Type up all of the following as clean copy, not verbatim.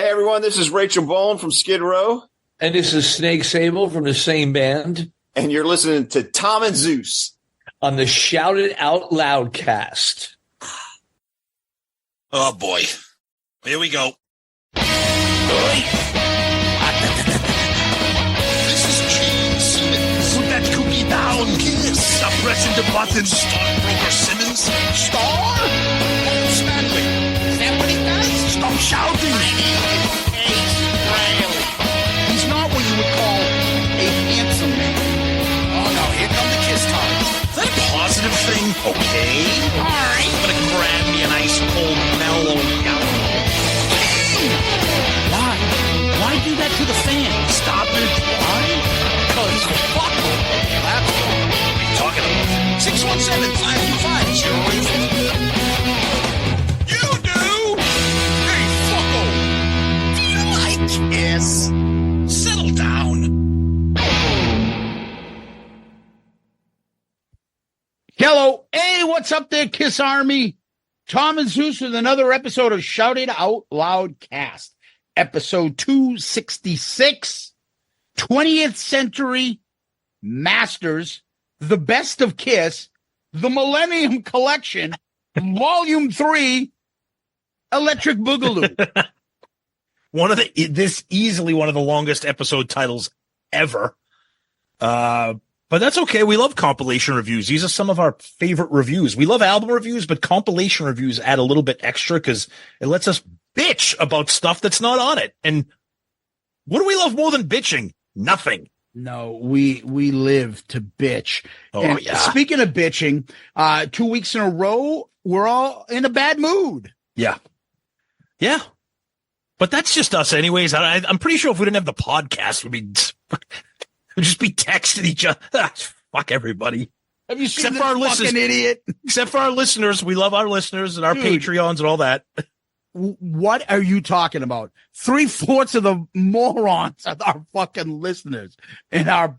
Hey, everyone, this is Rachel Bowen from Skid Row. And this is Snake Sable from the same band. And you're listening to Tom and Zeus on the Shout It Out Loudcast. Oh, boy. Here we go. This is Gene Simmons. Put that cookie down, kiss. Stop pressing the buttons. Stockbroker Simmons. Star? Oh, Stanley. Is that what he does? Stop shouting. My name is Ace Frehley. He's not what you would call a handsome man. Oh, no, here come the kiss times. Is that a positive thing? Okay. All right. I'm going to grab me an ice cold mellow yellow. Why do that to the fan? Stop it. Why? Because fuck them. That's what are you talking about? 617-525-0850. You do? Hey, fucko. Do you like Kiss? Settle down. Hello. Hey, what's up there, Kiss Army? Tom and Zeus with another episode of Shout It Out Loudcast. Episode 266, 20th Century Masters, The Best of Kiss, The Millennium Collection, Volume 3, Electric Boogaloo. This easily one of the longest episode titles ever. But that's okay. We love compilation reviews. These are some of our favorite reviews. We love album reviews, but compilation reviews add a little bit extra because it lets us bitch about stuff that's not on it. And what do we love more than bitching? Nothing. No, we live to bitch. Oh, and yeah. Speaking of bitching, 2 weeks in a row, we're all in a bad mood. Yeah. Yeah. But that's just us anyways. I'm pretty sure if we didn't have the podcast, we'd just be texting each other. Fuck everybody. Have you seen Except this for our fucking listeners. idiot? Except for our listeners. We love our listeners and our Dude. Patreons and all that. What are you talking about? 3/4 of the morons are our fucking listeners in our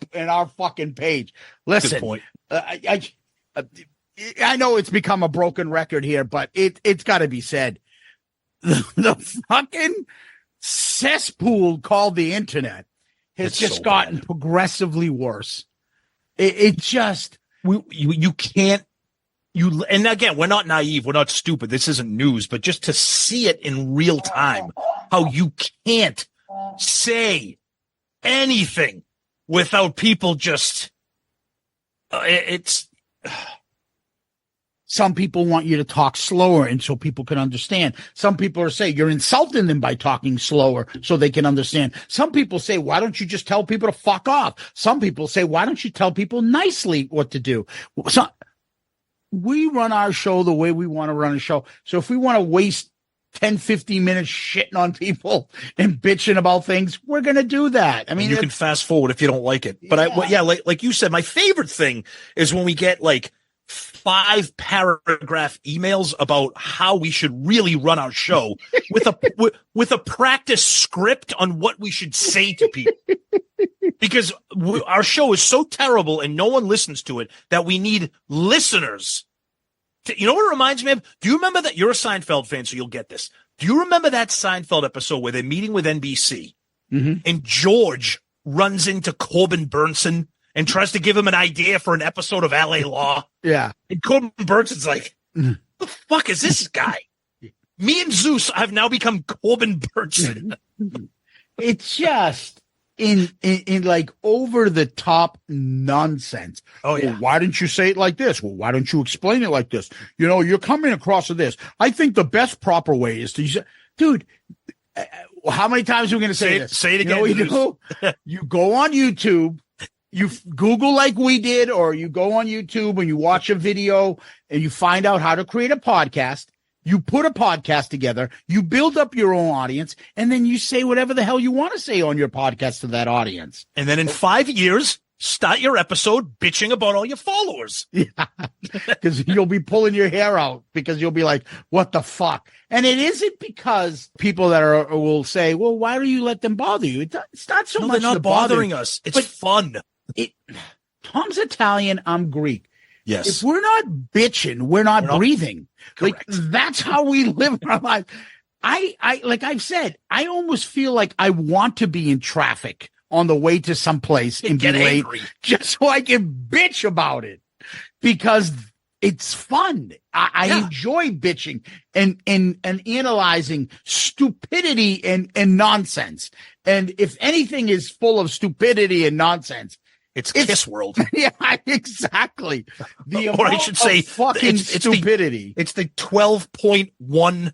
fucking page. Listen, Good point. I know it's become a broken record here, but it's got to be said. The fucking cesspool called the internet has It's just so gotten bad. progressively worse. It just You can't. And again, we're not naive. We're not stupid. This isn't news, but just to see it in real time, how you can't say anything without people just, it's. some people want you to talk slower and so people can understand. Some people are saying you're insulting them by talking slower so they can understand. Some people say, why don't you just tell people to fuck off? Some people say, why don't you tell people nicely what to do? So we run our show the way we want to run a show. So if we want to waste 10, 15 minutes shitting on people and bitching about things, we're going to do that. I mean, you can fast forward if you don't like it. But like you said, my favorite thing is when we get like 5-paragraph emails about how we should really run our show with a practice script on what we should say to people. Because our show is so terrible and no one listens to it that we need listeners. You know what it reminds me of? Do you remember that? You're a Seinfeld fan, so you'll get this. Do you remember that Seinfeld episode where they're meeting with NBC and George runs into Corbin Burnson and tries to give him an idea for an episode of LA Law? Yeah. And Corbin Burnson's like, what the fuck is this guy? Me and Zeus have now become Corbin Burnson. It's just in like over the top nonsense. Oh, yeah. Well, why didn't you say it like this? Well, why don't you explain it like this? You know, you're coming across with this. I think the best proper way is to use, dude, how many times are we going to say this? Say it again. You know what you do? You go on YouTube, you Google like we did, or you go on YouTube and you watch a video and you find out how to create a podcast. You put a podcast together, you build up your own audience, and then you say whatever the hell you want to say on your podcast to that audience. And then in 5 years, start your episode bitching about all your followers. Yeah, because you'll be pulling your hair out because you'll be like, what the fuck? And it isn't because people that will say, well, why do you let them bother you? It's not so much they're not the bother. bothering us. It's fun. Tom's Italian, I'm Greek. Yes. If we're not bitching, we're not breathing. Correct. Like, that's how we live our life. I like I've said, I almost feel like I want to be in traffic on the way to someplace and Get be late angry. just so I can bitch about it because it's fun. I enjoy bitching and analyzing stupidity and nonsense. And if anything is full of stupidity and nonsense, it's Kiss World. Yeah, exactly. Or I should say, fucking it's stupidity. It's the 12.1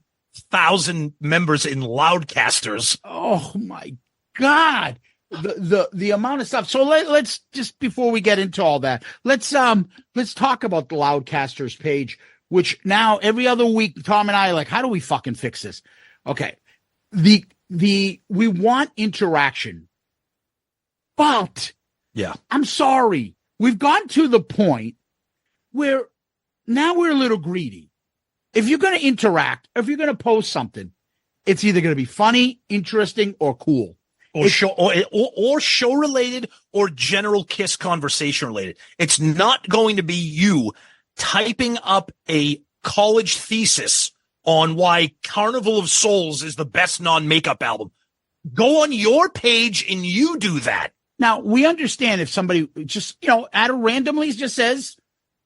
thousand members in Loudcasters. Oh my God. The amount of stuff. So let's just, before we get into all that, let's talk about the Loudcasters page, which now every other week, Tom and I are like, how do we fucking fix this? Okay. We want interaction, but yeah, I'm sorry. We've gotten to the point where now we're a little greedy. If you're going to interact, if you're going to post something, it's either going to be funny, interesting, or cool. Or show related or general Kiss conversation related. It's not going to be you typing up a college thesis on why Carnival of Souls is the best non-makeup album. Go on your page and you do that. Now, we understand if somebody just, out of randomly just says,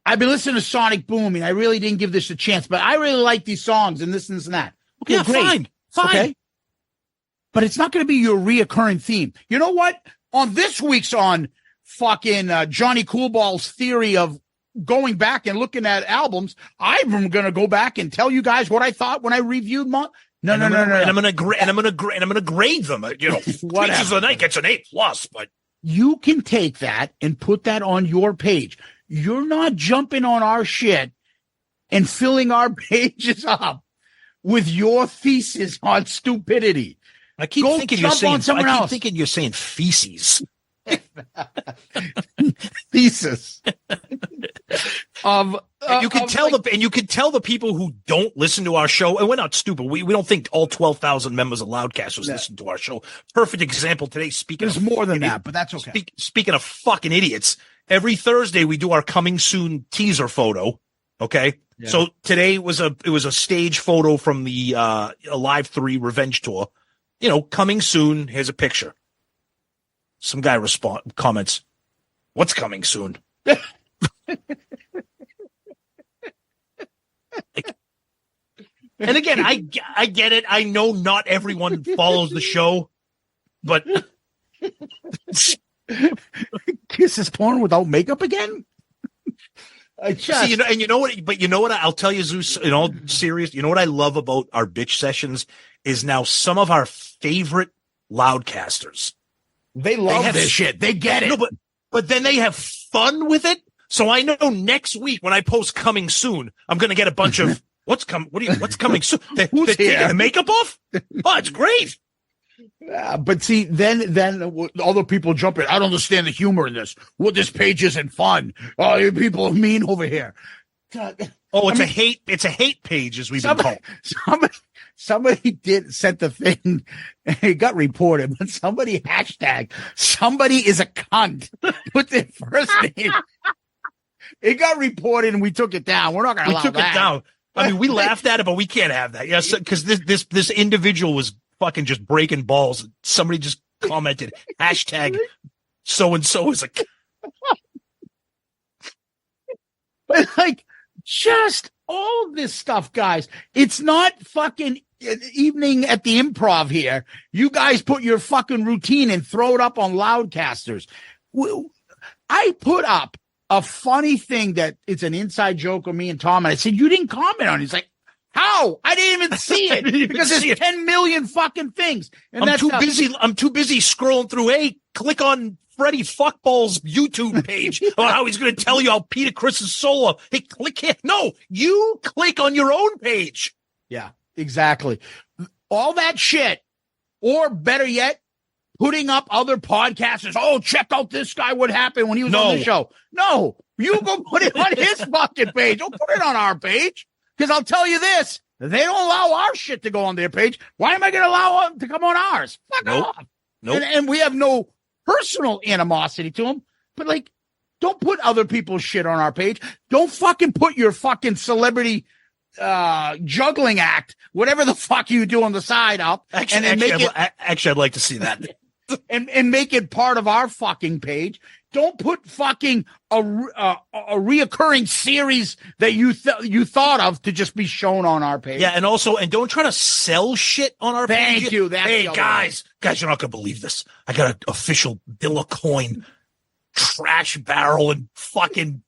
I've been listening to Sonic Boom and I really didn't give this a chance, but I really like these songs and this and that. Okay, yeah, great. Fine. Okay? But it's not going to be your reoccurring theme. You know what? On this week's on fucking Johnny Coolball's theory of going back and looking at albums, I'm going to go back and tell you guys what I thought when I reviewed No. And I'm going to grade them. Teachers of the Night gets an A+, but you can take that and put that on your page. You're not jumping on our shit and filling our pages up with your thesis on stupidity. I keep thinking you're saying feces. Thesis. You can tell the people who don't listen to our show, and we're not stupid. We don't think all 12,000 members of Loudcasters listen to our show. Perfect example today. There's more than that, but that's okay. Speaking of fucking idiots, every Thursday we do our coming soon teaser photo. Okay. Yeah. So today it was a stage photo from the Alive 3 Revenge Tour. Coming soon. Here's a picture. Some guy comments, "What's coming soon?" And again, I get it. I know not everyone follows the show, but Kiss is porn without makeup again. See, you know what? But you know what? I'll tell you, Zeus. In all serious, you know what I love about our bitch sessions is now some of our favorite Loudcasters. They love this shit. They get it. No, but then they have fun with it. So I know next week when I post coming soon, I'm going to get a bunch of what's coming soon. They're taking the makeup off. Oh, it's great. But see, then other people jump in. I don't understand the humor in this. Well, this page isn't fun. Oh, you people are mean over here. It's a hate page, as we've been called. Somebody sent the thing. It got reported, but somebody is a cunt with their first name. It got reported and we took it down. We're not going to allow that. We took it down. I mean, we laughed at it, but we can't have that. Yes, because this individual was fucking just breaking balls. Somebody just commented, hashtag so-and-so is a... But just all this stuff, guys. It's not fucking evening at the Improv here. You guys put your fucking routine and throw it up on Loudcasters. I put up a funny thing that it's an inside joke of me and Tom, and I said, you didn't comment on it. He's like, how? I didn't even see it because there's 10 million fucking things. And I'm too busy scrolling through. Hey, click on Freddie Fuckball's YouTube page about how he's going to tell you how Peter Criss is solo. Hey, click here. No, you click on your own page. Yeah, exactly. All that shit, or better yet, putting up other podcasters. Oh, check out this guy. What happened when he was on the show? No, you go put it on his fucking page. Don't put it on our page. Because I'll tell you this, they don't allow our shit to go on their page. Why am I going to allow them to come on ours? Fuck off. Nope. And we have no personal animosity to them. But, don't put other people's shit on our page. Don't fucking put your fucking celebrity juggling act, whatever the fuck you do on the side up, Actually, I'd like to see that. and make it part of our fucking page. Don't put fucking a reoccurring series that you thought of to just be shown on our page. Yeah, and don't try to sell shit on our page. Thank you. Hey, guys, you're not gonna believe this. I got an official Bill of Coin trash barrel and fucking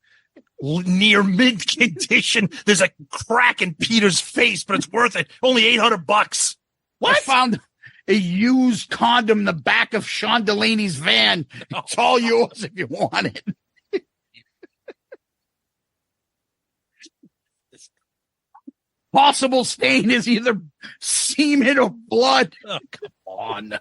near mint condition. There's a crack in Peter's face, but it's worth it. Only $800. What? I found a used condom in the back of Sean Delaney's van. It's all yours if you want it. Possible stain is either semen or blood. Oh, come on.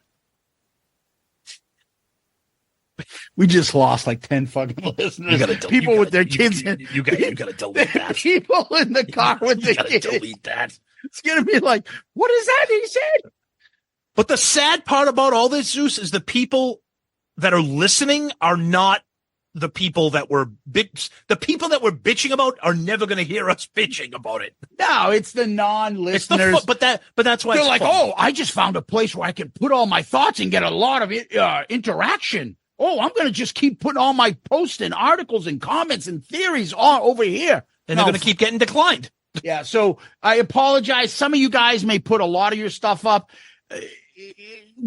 We just lost like 10 fucking listeners. People with their kids. You got to delete that. People in the car with their kids. Delete that. It's going to be like, what is that he said? But the sad part about all this, Zeus, is the people that are listening are not the people that we're bitching about are never going to hear us bitching about it. No, it's the non-listeners. But that's why they're like, fun. oh, I just found a place where I can put all my thoughts and get a lot of interaction. Oh, I'm going to just keep putting all my posts and articles and comments and theories all over here. And they're going to keep getting declined. Yeah, so I apologize. Some of you guys may put a lot of your stuff up.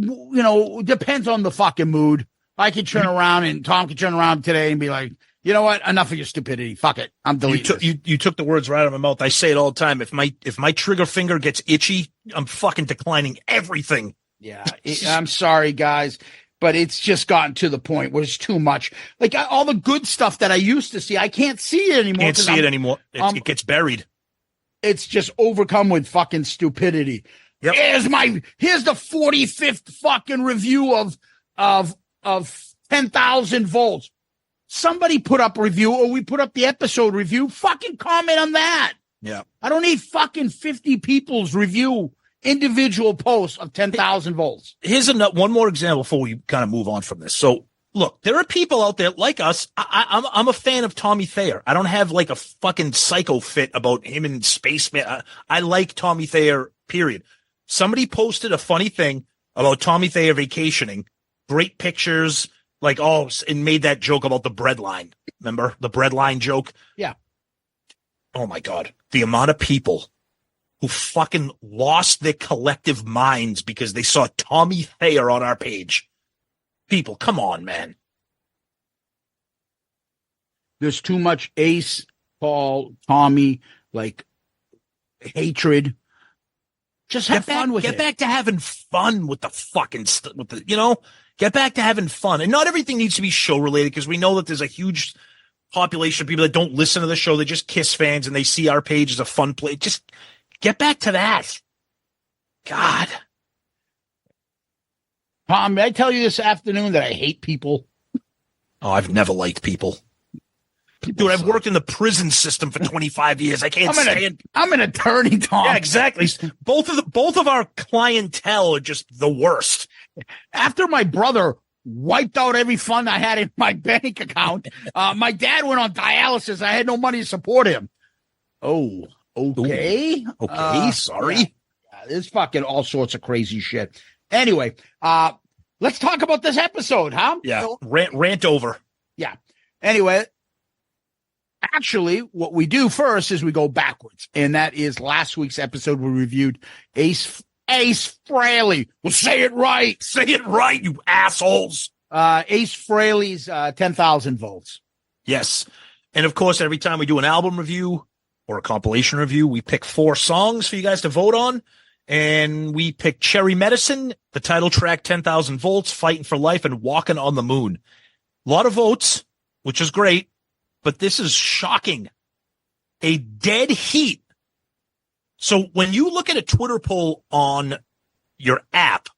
Depends on the fucking mood. I could turn around and Tom could turn around today and be like, you know what? Enough of your stupidity. Fuck it. I'm deleting you took the words right out of my mouth. I say it all the time. If my trigger finger gets itchy, I'm fucking declining everything. Yeah, I'm sorry, guys. But it's just gotten to the point where it's too much. Like all the good stuff that I used to see, I can't see it anymore. Can't see it anymore. It gets buried. It's just overcome with fucking stupidity. Yep. Here's the 45th fucking review of 10,000 volts. Somebody put up a review, or we put up the episode review. Fucking comment on that. Yeah. I don't need fucking 50 people's review. Individual posts of 10,000 volts. Here's one more example before we kind of move on from this. So, look, there are people out there like us. I'm a fan of Tommy Thayer. I don't have like a fucking psycho fit about him and Spaceman. I like Tommy Thayer, period. Somebody posted a funny thing about Tommy Thayer vacationing. Great pictures, and made that joke about the bread line. Remember the bread line joke? Yeah. Oh, my God. The amount of people who fucking lost their collective minds because they saw Tommy Thayer on our page. People, come on, man. There's too much Ace, Paul, Tommy, hatred. Just have fun with it. Get back to having fun with the fucking get back to having fun. And not everything needs to be show related, because we know that there's a huge population of people that don't listen to the show. They're just Kiss fans and they see our page as a fun play. Just get back to that. God. Tom, did I tell you this afternoon that I hate people? Oh, I've never liked people. Dude, I've worked in the prison system for 25 years. I can't stand. I'm an attorney, Tom. Yeah, exactly. Both of our clientele are just the worst. After my brother wiped out every fund I had in my bank account, my dad went on dialysis. I had no money to support him. Oh, okay. Ooh. Okay, sorry. Yeah, there's fucking all sorts of crazy shit. Anyway, let's talk about this episode, huh? Yeah, rant over. Yeah. Anyway, actually, what we do first is we go backwards, and that is last week's episode. We reviewed Ace Frehley. Well, say it right. Say it right, you assholes. Ace Frehley's 10,000 volts. Yes. And of course, every time we do an album review or a compilation review, we pick 4 songs for you guys to vote on. And we pick Cherry Medicine, the title track, 10,000 volts, Fighting for Life, and Walking on the Moon. A lot of votes, which is great, but this is shocking. A dead heat. So when you look at a Twitter poll on your app,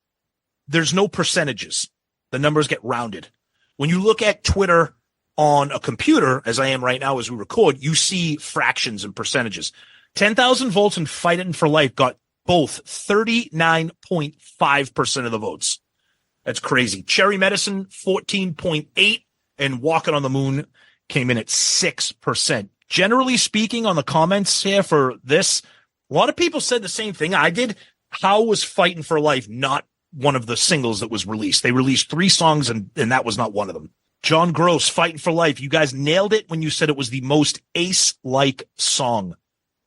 there's no percentages. The numbers get rounded. When you look at Twitter on a computer, as I am right now as we record, you see fractions and percentages. 10,000 volts and Fighting for Life got both 39.5% of the votes. That's crazy. Cherry Medicine, 14.8%, and Walking on the Moon came in at 6%. generally speaking, on the comments here for this, a lot of people said the same thing I did. How was Fighting for Life not one of the singles that was released? They released 3 songs, and that was not one of them. John Gross, Fighting for Life. You guys nailed it when you said it was the most Ace-like song.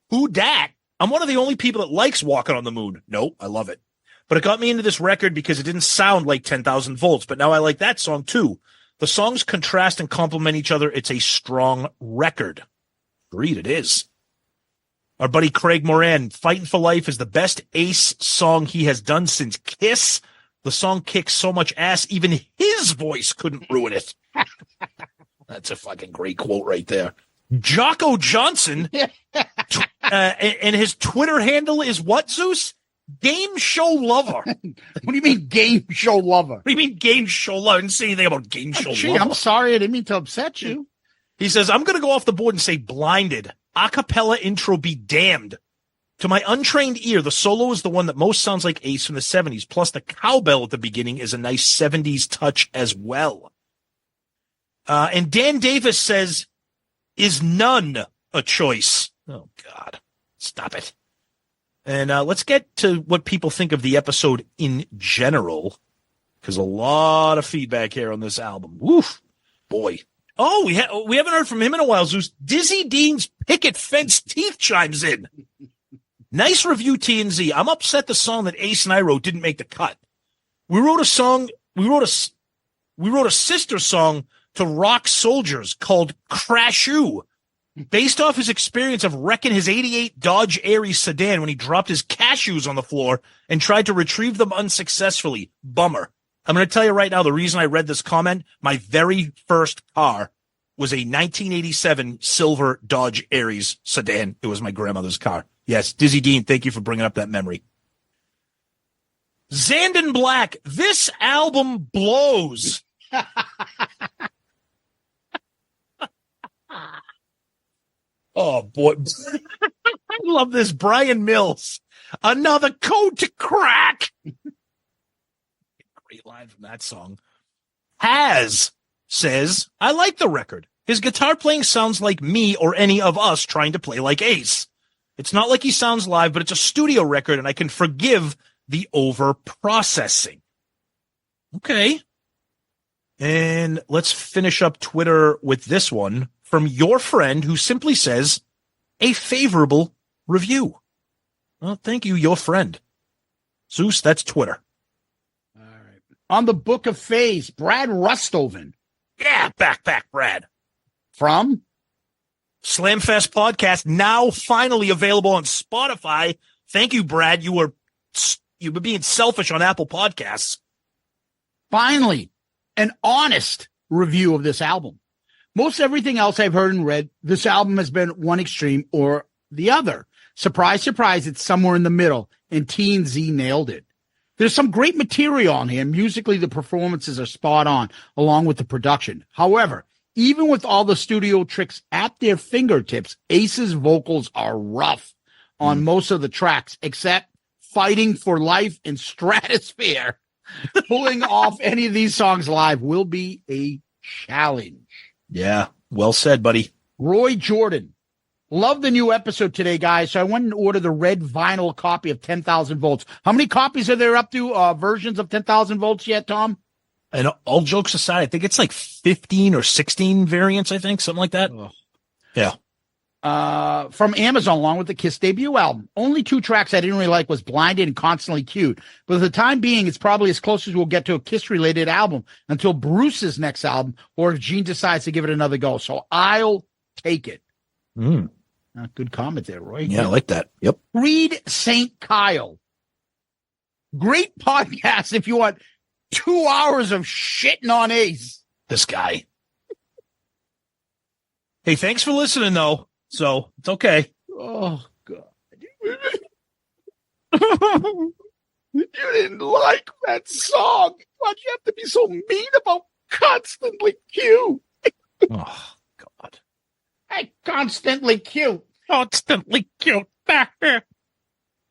Who dat? I'm one of the only people that likes Walking on the Moon. Nope, I love it. But it got me into this record because it didn't sound like 10,000 Volts, but now I like that song too. The songs contrast and complement each other. It's a strong record. Agreed, it is. Our buddy Craig Moran, Fighting for Life is the best Ace song he has done since Kiss. The song kicks so much ass, even his voice couldn't ruin it. That's a fucking great quote right there. Jocko Johnson, and his Twitter handle is what, Zeus? Game show lover. What do you mean game show lover? What do you mean game show lover? I didn't say anything about game show lover. I'm sorry. I didn't mean to upset you. He says, I'm going to go off the board and say Blinded. Acapella intro be damned. To my untrained ear, the solo is the one that most sounds like Ace from the 70s. Plus the cowbell at the beginning is a nice 70s touch as well. And Dan Davis says, is none a choice? Oh, God. Stop it. And let's get to what people think of the episode in general, because a lot of feedback here on this album. Woof, boy. Oh, we haven't heard from him in a while, Zeus. Dizzy Dean's picket fence teeth chimes in. Nice review, T&Z. I'm upset the song that Ace and I wrote didn't make the cut. We wrote a sister song to Rock Soldiers called Crashu, based off his experience of wrecking his 88 Dodge Aries sedan when he dropped his cashews on the floor and tried to retrieve them unsuccessfully. Bummer. I'm going to tell you right now, the reason I read this comment, my very first car was a 1987 silver Dodge Aries sedan. It was my grandmother's car. Yes, Dizzy Dean, thank you for bringing up that memory. Zandon Black, this album blows. Oh, boy. I love this. Brian Mills. Another code to crack. Great line from that song. Has says, I like the record. His guitar playing sounds like me or any of us trying to play like Ace. It's not like he sounds live, but it's a studio record, and I can forgive the over-processing. Okay. And let's finish up Twitter with this one from your friend who simply says, a favorable review. Well, thank you, your friend. Zeus, that's Twitter. All right. On the Book of Phase, Brad Rustoven. Yeah, back, Brad. From? Slamfest Podcast, now finally available on Spotify. Thank you, Brad. You were being selfish on Apple Podcasts. Finally, an honest review of this album. Most everything else I've heard and read, this album has been one extreme or the other. Surprise, surprise, it's somewhere in the middle, and T&Z nailed it. There's some great material on here. Musically, the performances are spot on, along with the production. However, even with all the studio tricks at their fingertips, Ace's vocals are rough on most of the tracks, except Fighting for Life and Stratosphere. Pulling off any of these songs live will be a challenge. Yeah, well said, buddy. Roy Jordan. Love the new episode today, guys. So I went and ordered the red vinyl copy of 10,000 Volts. How many copies are there up to versions of 10,000 Volts yet, Tom? And all jokes aside, I think it's like 15 or 16 variants, I think, something like that. Oh. Yeah. From Amazon, along with the Kiss debut album. Only 2 tracks I didn't really like was Blinded and Constantly Cute. But for the time being, it's probably as close as we'll get to a Kiss-related album until Bruce's next album, or if Gene decides to give it another go. So I'll take it. Good comment there, Roy. Yeah, I like that. Yep. Reed St. Kyle. Great podcast if you want 2 hours of shitting on Ace. This guy. Hey, thanks for listening, though. So it's okay. Oh, God. You didn't like that song. Why'd you have to be so mean about Constantly Cute? Oh, God. Hey, Constantly Cute. Constantly Cute.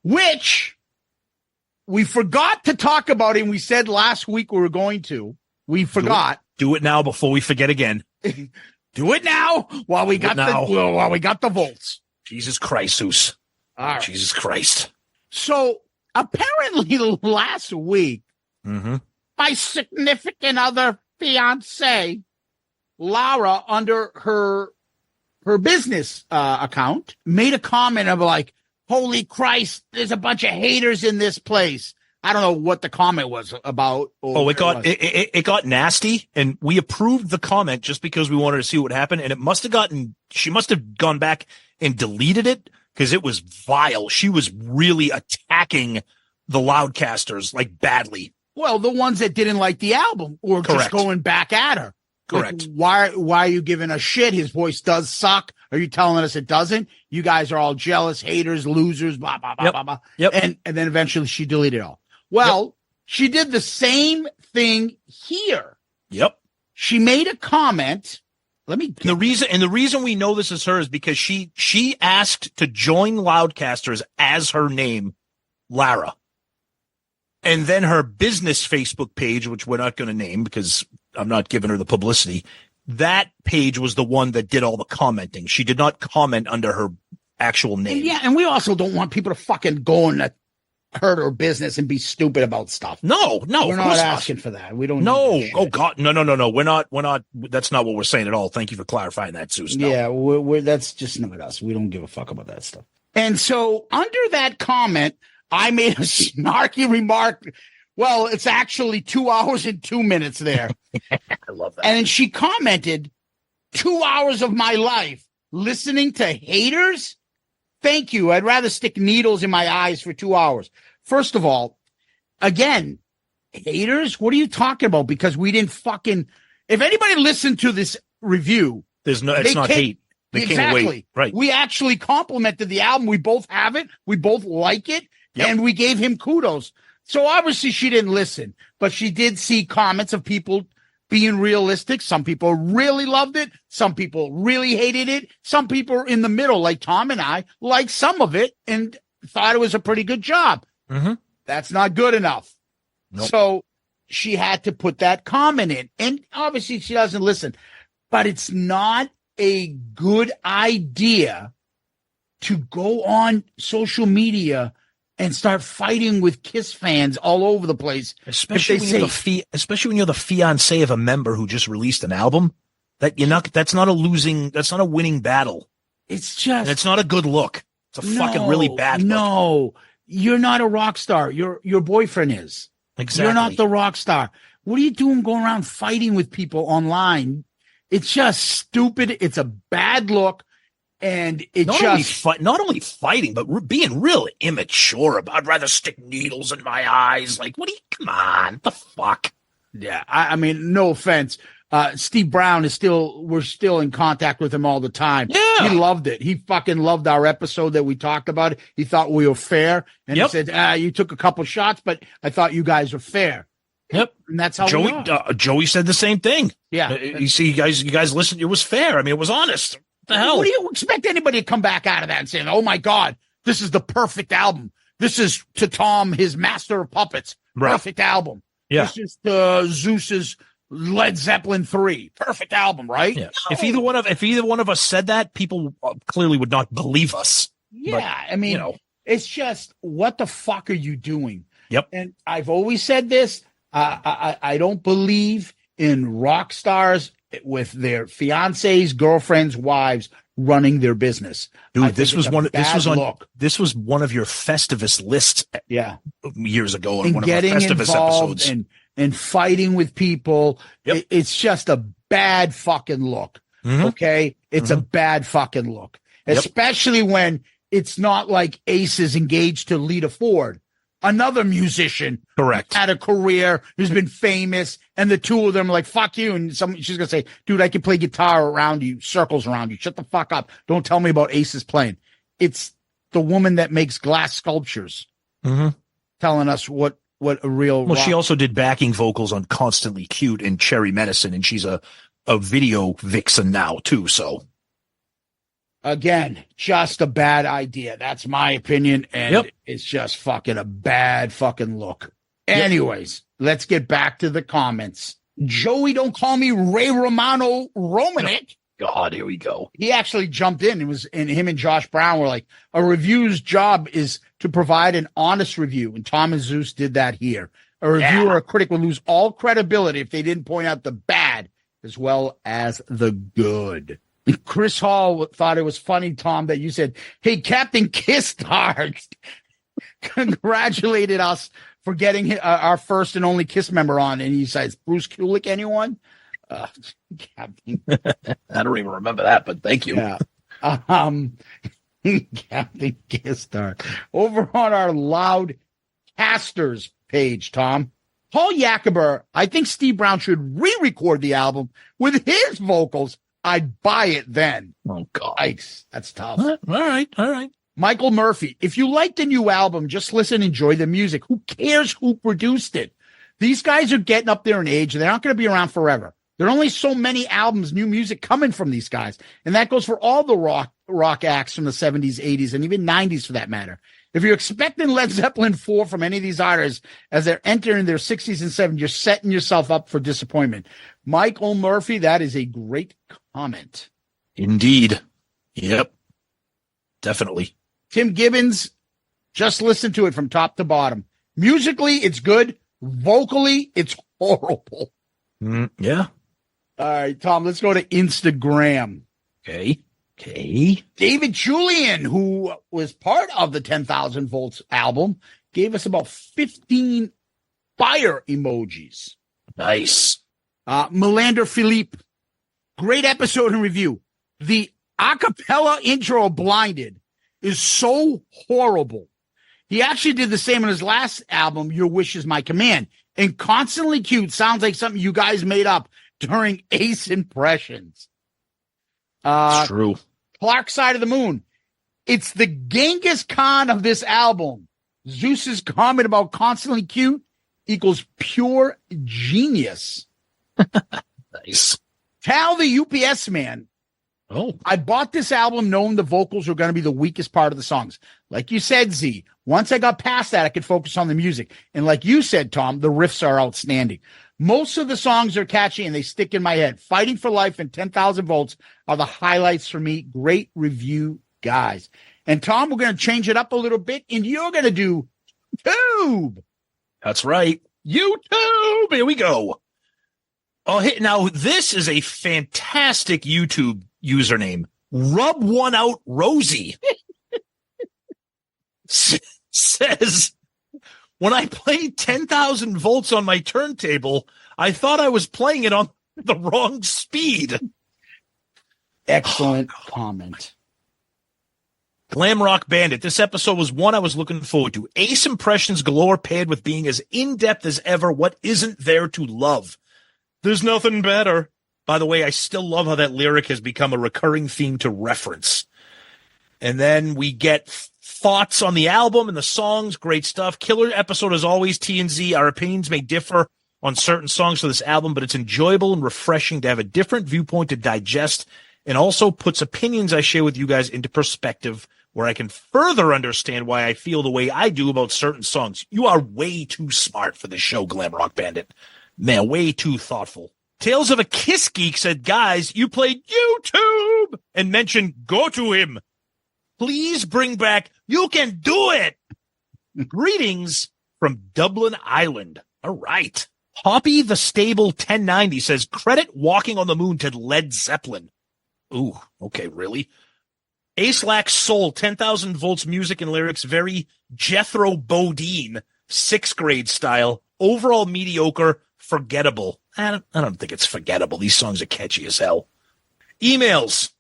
Which we forgot to talk about, and we said last week we were going to. We forgot. Do it now before we forget again. Do it now while we got the volts. Jesus Christ, Zeus. All right. Jesus Christ. So apparently last week, my significant other fiance, Laura, under her business account, made a comment of like, "Holy Christ, there's a bunch of haters in this place." I don't know what the comment was about. It got nasty, and we approved the comment just because we wanted to see what happened. And she must have gone back and deleted it because it was vile. She was really attacking the Loudcasters like badly. Well, the ones that didn't like the album or just going back at her. Correct. Like, why are you giving us shit? His voice does suck. Are you telling us it doesn't? You guys are all jealous, haters, losers, blah, blah, blah, blah, blah. Yep. And then eventually she deleted it all. Well, she did the same thing here. Yep. She made a comment. The reason we know this is her is because she asked to join Loudcasters as her name, Lara. And then her business Facebook page, which we're not going to name because I'm not giving her the publicity, that page was the one that did all the commenting. She did not comment under her actual name. And we also don't want people to fucking go and hurt her business and be stupid about stuff. No, we're not asking for that. We don't. No, oh God, no. We're not. That's not what we're saying at all. Thank you for clarifying that, Zeus. No. Yeah, we're that's just not us. We don't give a fuck about that stuff. And so under that comment, I made a snarky remark. Well, it's actually 2 hours and 2 minutes there. I love that. And she commented, 2 hours of my life listening to haters. Thank you. I'd rather stick needles in my eyes for 2 hours. First of all, again, haters, what are you talking about? Because we didn't if anybody listened to this review, it's not hate. They exactly. Can't wait. Right. We actually complimented the album. We both have it. We both like it. Yep. And we gave him kudos. So obviously she didn't listen, but she did see comments of people being realistic. Some people really loved it. Some people really hated it. Some people in the middle, like Tom and I, liked some of it and thought it was a pretty good job. That's not good enough. Nope. So she had to put that comment in. And obviously she doesn't listen. But it's not a good idea to go on social media and start fighting with Kiss fans all over the place. Especially when you're the fiance of a member who just released an album. That's not a winning battle. It's not a good look. It's a fucking really bad look. No, you're not a rock star. Your boyfriend is. Exactly. You're not the rock star. What are you doing going around fighting with people online? It's just stupid. It's a bad look. And not only fighting, but being real immature about, I'd rather stick needles in my eyes. Like, come on, what the fuck? Yeah. I mean, no offense. Steve Brown we're still in contact with him all the time. Yeah. He loved it. He fucking loved our episode that we talked about it. He thought we were fair. And he said, you took a couple shots, but I thought you guys were fair. Yep. And that's how Joey said the same thing. Yeah. You see, you guys listened. It was fair. I mean, it was honest. What the hell? What do you expect anybody to come back out of that and say, oh my God, this is the perfect album. This is to Tom, his master of puppets. Right. Perfect album. Yeah. This is Zeus's Led Zeppelin 3. Perfect album, right? Yeah. No. If either one of us said that, people clearly would not believe us. Yeah. But, I mean, it's just, what the fuck are you doing? Yep. And I've always said this. I don't believe in rock stars with their fiancés, girlfriends, wives running their business. Dude, this was one of your Festivus lists. Yeah. Years ago on and one of our Festivus episodes. And fighting with people. Yep. It's just a bad fucking look. Okay. It's a bad fucking look, especially when it's not like Ace is engaged to Lita Ford, another musician. Correct. Had a career, who's been famous, and the two of them are like, fuck you. And she's going to say, dude, I can play guitar around you, circles around you. Shut the fuck up. Don't tell me about Ace's playing. It's the woman that makes glass sculptures telling us what a real. Well, she also did backing vocals on Constantly Cute and Cherry Medicine, and she's a video vixen now too. So again, just a bad idea. That's my opinion. And it's just fucking a bad fucking look. Anyways, let's get back to the comments. Joey, don't call me Ray Romano Romanek. God, here we go. He actually jumped in. And him and Josh Brown were like, a review's job is to provide an honest review. And Tom Zeus did that here. A reviewer or a critic would lose all credibility if they didn't point out the bad as well as the good. Chris Hall thought it was funny, Tom, that you said, hey, Captain Kisstar congratulated us for getting our first and only Kiss member on. And he says, Bruce Kulick, anyone? Captain. I don't even remember that, but thank you. Yeah. Captain Kisstar. Over on our Loudcasters page, Tom. Paul Yacober, I think Steve Brown should re-record the album with his vocals. I'd buy it then. Oh, God. Yikes. That's tough. All right. Michael Murphy, if you like the new album, just listen, enjoy the music. Who cares who produced it? These guys are getting up there in age, and they're not going to be around forever. There are only so many albums, new music coming from these guys. And that goes for all the rock acts from the 70s, 80s, and even 90s for that matter. If you're expecting Led Zeppelin 4 from any of these artists as they're entering their 60s and 70s, you're setting yourself up for disappointment. Michael Murphy, that is a great comment. Indeed. Yep. Definitely. Tim Gibbons, just listen to it from top to bottom. Musically, it's good. Vocally, it's horrible. Yeah. All right, Tom, let's go to Instagram. Okay. David Julian, who was part of the 10,000 Volts album, gave us about 15 fire emojis. Nice. Melander Philippe, great episode and review. The acapella intro Blinded is so horrible. He actually did the same on his last album, Your Wish Is My Command. And Constantly Cute sounds like something you guys made up during Ace impressions. It's true. Clark Side of the Moon. It's the Genghis Khan of this album. Zeus's comment about Constantly Cute equals pure genius. Nice. Tal the UPS man. Oh, I bought this album knowing the vocals were going to be the weakest part of the songs. Like you said, Z, once I got past that, I could focus on the music. And like you said, Tom, the riffs are outstanding. Most of the songs are catchy and they stick in my head. Fighting for Life and 10,000 Volts are the highlights for me. Great review, guys. And Tom, we're going to change it up a little bit and you're going to do YouTube. that's right. YouTube. Here we go. Oh, now this is a fantastic YouTube username. Rub One Out Rosie says, when I played 10,000 volts on my turntable, I thought I was playing it on the wrong speed. Excellent comment. Glam Rock Bandit. This episode was one I was looking forward to. Ace impressions galore paired with being as in-depth as ever. What isn't there to love? There's nothing better. By the way, I still love how that lyric has become a recurring theme to reference. And then we get thoughts on the album and the songs. Great stuff. Killer episode as always, TNZ. Our opinions may differ on certain songs for this album, but it's enjoyable and refreshing to have a different viewpoint to digest, and also puts opinions I share with you guys into perspective where I can further understand why I feel the way I do about certain songs. You are way too smart for this show, Glam Rock Bandit. Man, way too thoughtful. Tales of a Kiss Geek said, guys, you played YouTube and mentioned Go To Him. Please bring back You Can Do It. Greetings from Dublin, Ireland. All right. Hoppy the Stable 1090 says, credit Walking on the Moon to Led Zeppelin. Ooh, okay, really? Ace Lacks Soul, 10,000 Volts music and lyrics, very Jethro Bodine, 6th grade style, overall mediocre, forgettable. I don't think it's forgettable. These songs are catchy as hell. Emails.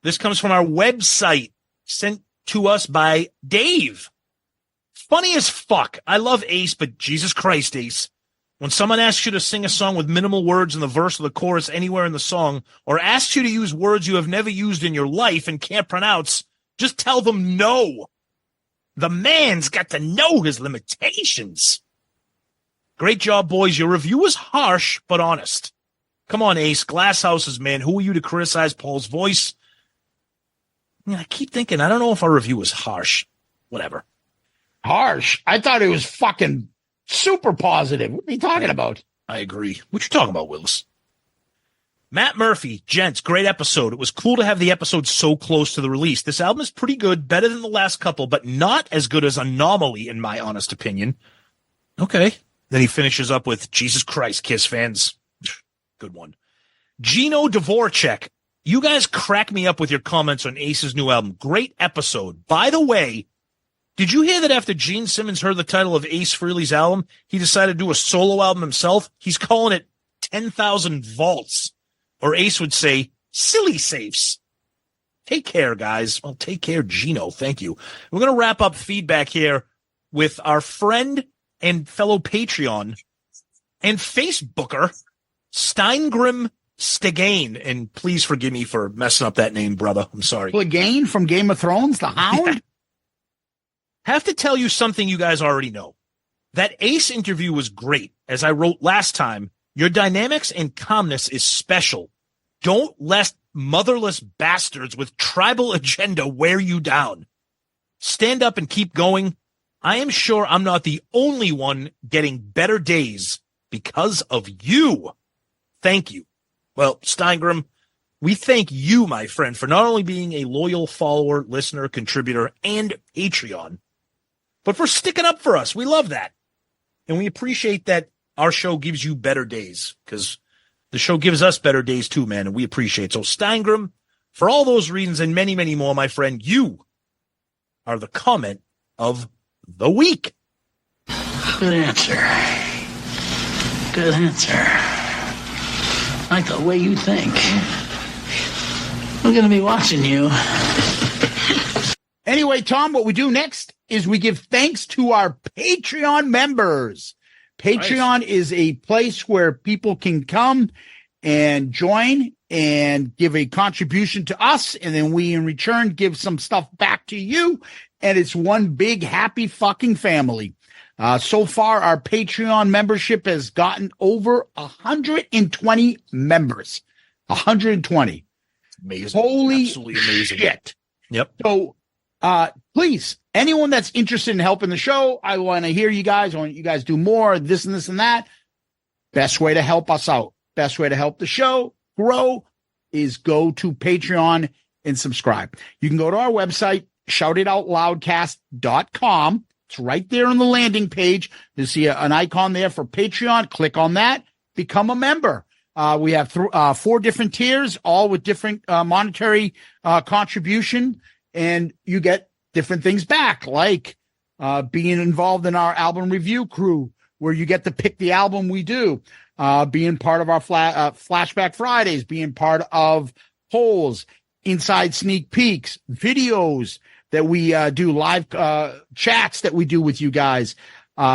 This comes from our website, sent to us by Dave. Funny as fuck. I love Ace, but Jesus Christ, Ace. When someone asks you to sing a song with minimal words in the verse or the chorus anywhere in the song, or asks you to use words you have never used in your life and can't pronounce, just tell them no. The man's got to know his limitations. Great job, boys. Your review was harsh, but honest. Come on, Ace. Glass houses, man. Who are you to criticize Paul's voice? I keep thinking, I don't know if our review was harsh. Whatever. Harsh? I thought it was fucking super positive. What are you talking about? I agree. What you talking about, Willis? Matt Murphy, gents, great episode. It was cool to have the episode so close to the release. This album is pretty good, better than the last couple, but not as good as Anomaly, in my honest opinion. Okay. Then he finishes up with, Jesus Christ, Kiss fans. Good one. Gino Dvorak, you guys crack me up with your comments on Ace's new album. Great episode. By the way, did you hear that after Gene Simmons heard the title of Ace Frehley's album, he decided to do a solo album himself? He's calling it 10,000 Vaults. Or Ace would say, silly safes. Take care, guys. Well, take care, Gino. Thank you. We're going to wrap up feedback here with our friend and fellow Patreon and Facebooker, Steingrim Stegane. And please forgive me for messing up that name, brother. I'm sorry. Stegane from Game of Thrones, the Hound? Yeah. Have to tell you something you guys already know. That Ace interview was great. As I wrote last time, your dynamics and calmness is special. Don't let motherless bastards with tribal agenda wear you down. Stand up and keep going. I am sure I'm not the only one getting better days because of you. Thank you. Well, Steingram, we thank you, my friend, for not only being a loyal follower, listener, contributor, and Patreon, but for sticking up for us. We love that. And we appreciate that our show gives you better days, because the show gives us better days too, man, and we appreciate it. So, Steingram, for all those reasons and many, many more, my friend, you are the comment of the week. Good answer. Good answer. I like the way you think. I'm going to be watching you. Anyway, Tom, what we do next is we give thanks to our Patreon members. Patreon is a place where people can come and join and give a contribution to us, and then we in return give some stuff back to you, and it's one big happy fucking family. So far, our Patreon membership has gotten over 120 members. 120. Amazing. Holy Absolutely amazing. shit. Yep. So, please, anyone that's interested in helping the show, I want to hear you guys. I want you guys do more, this and this and that. Best way to help us out, best way to help the show grow is go to Patreon and subscribe. You can go to our website, shoutitoutloudcast.com. It's right there on the landing page. You see an icon there for Patreon. Click on that. Become a member. We have 4 different tiers, all with different monetary contribution, and you get different things back, like being involved in our album review crew, where you get to pick the album we do, being part of our Flashback Fridays, being part of polls, inside sneak peeks, videos that we do, live chats that we do with you guys,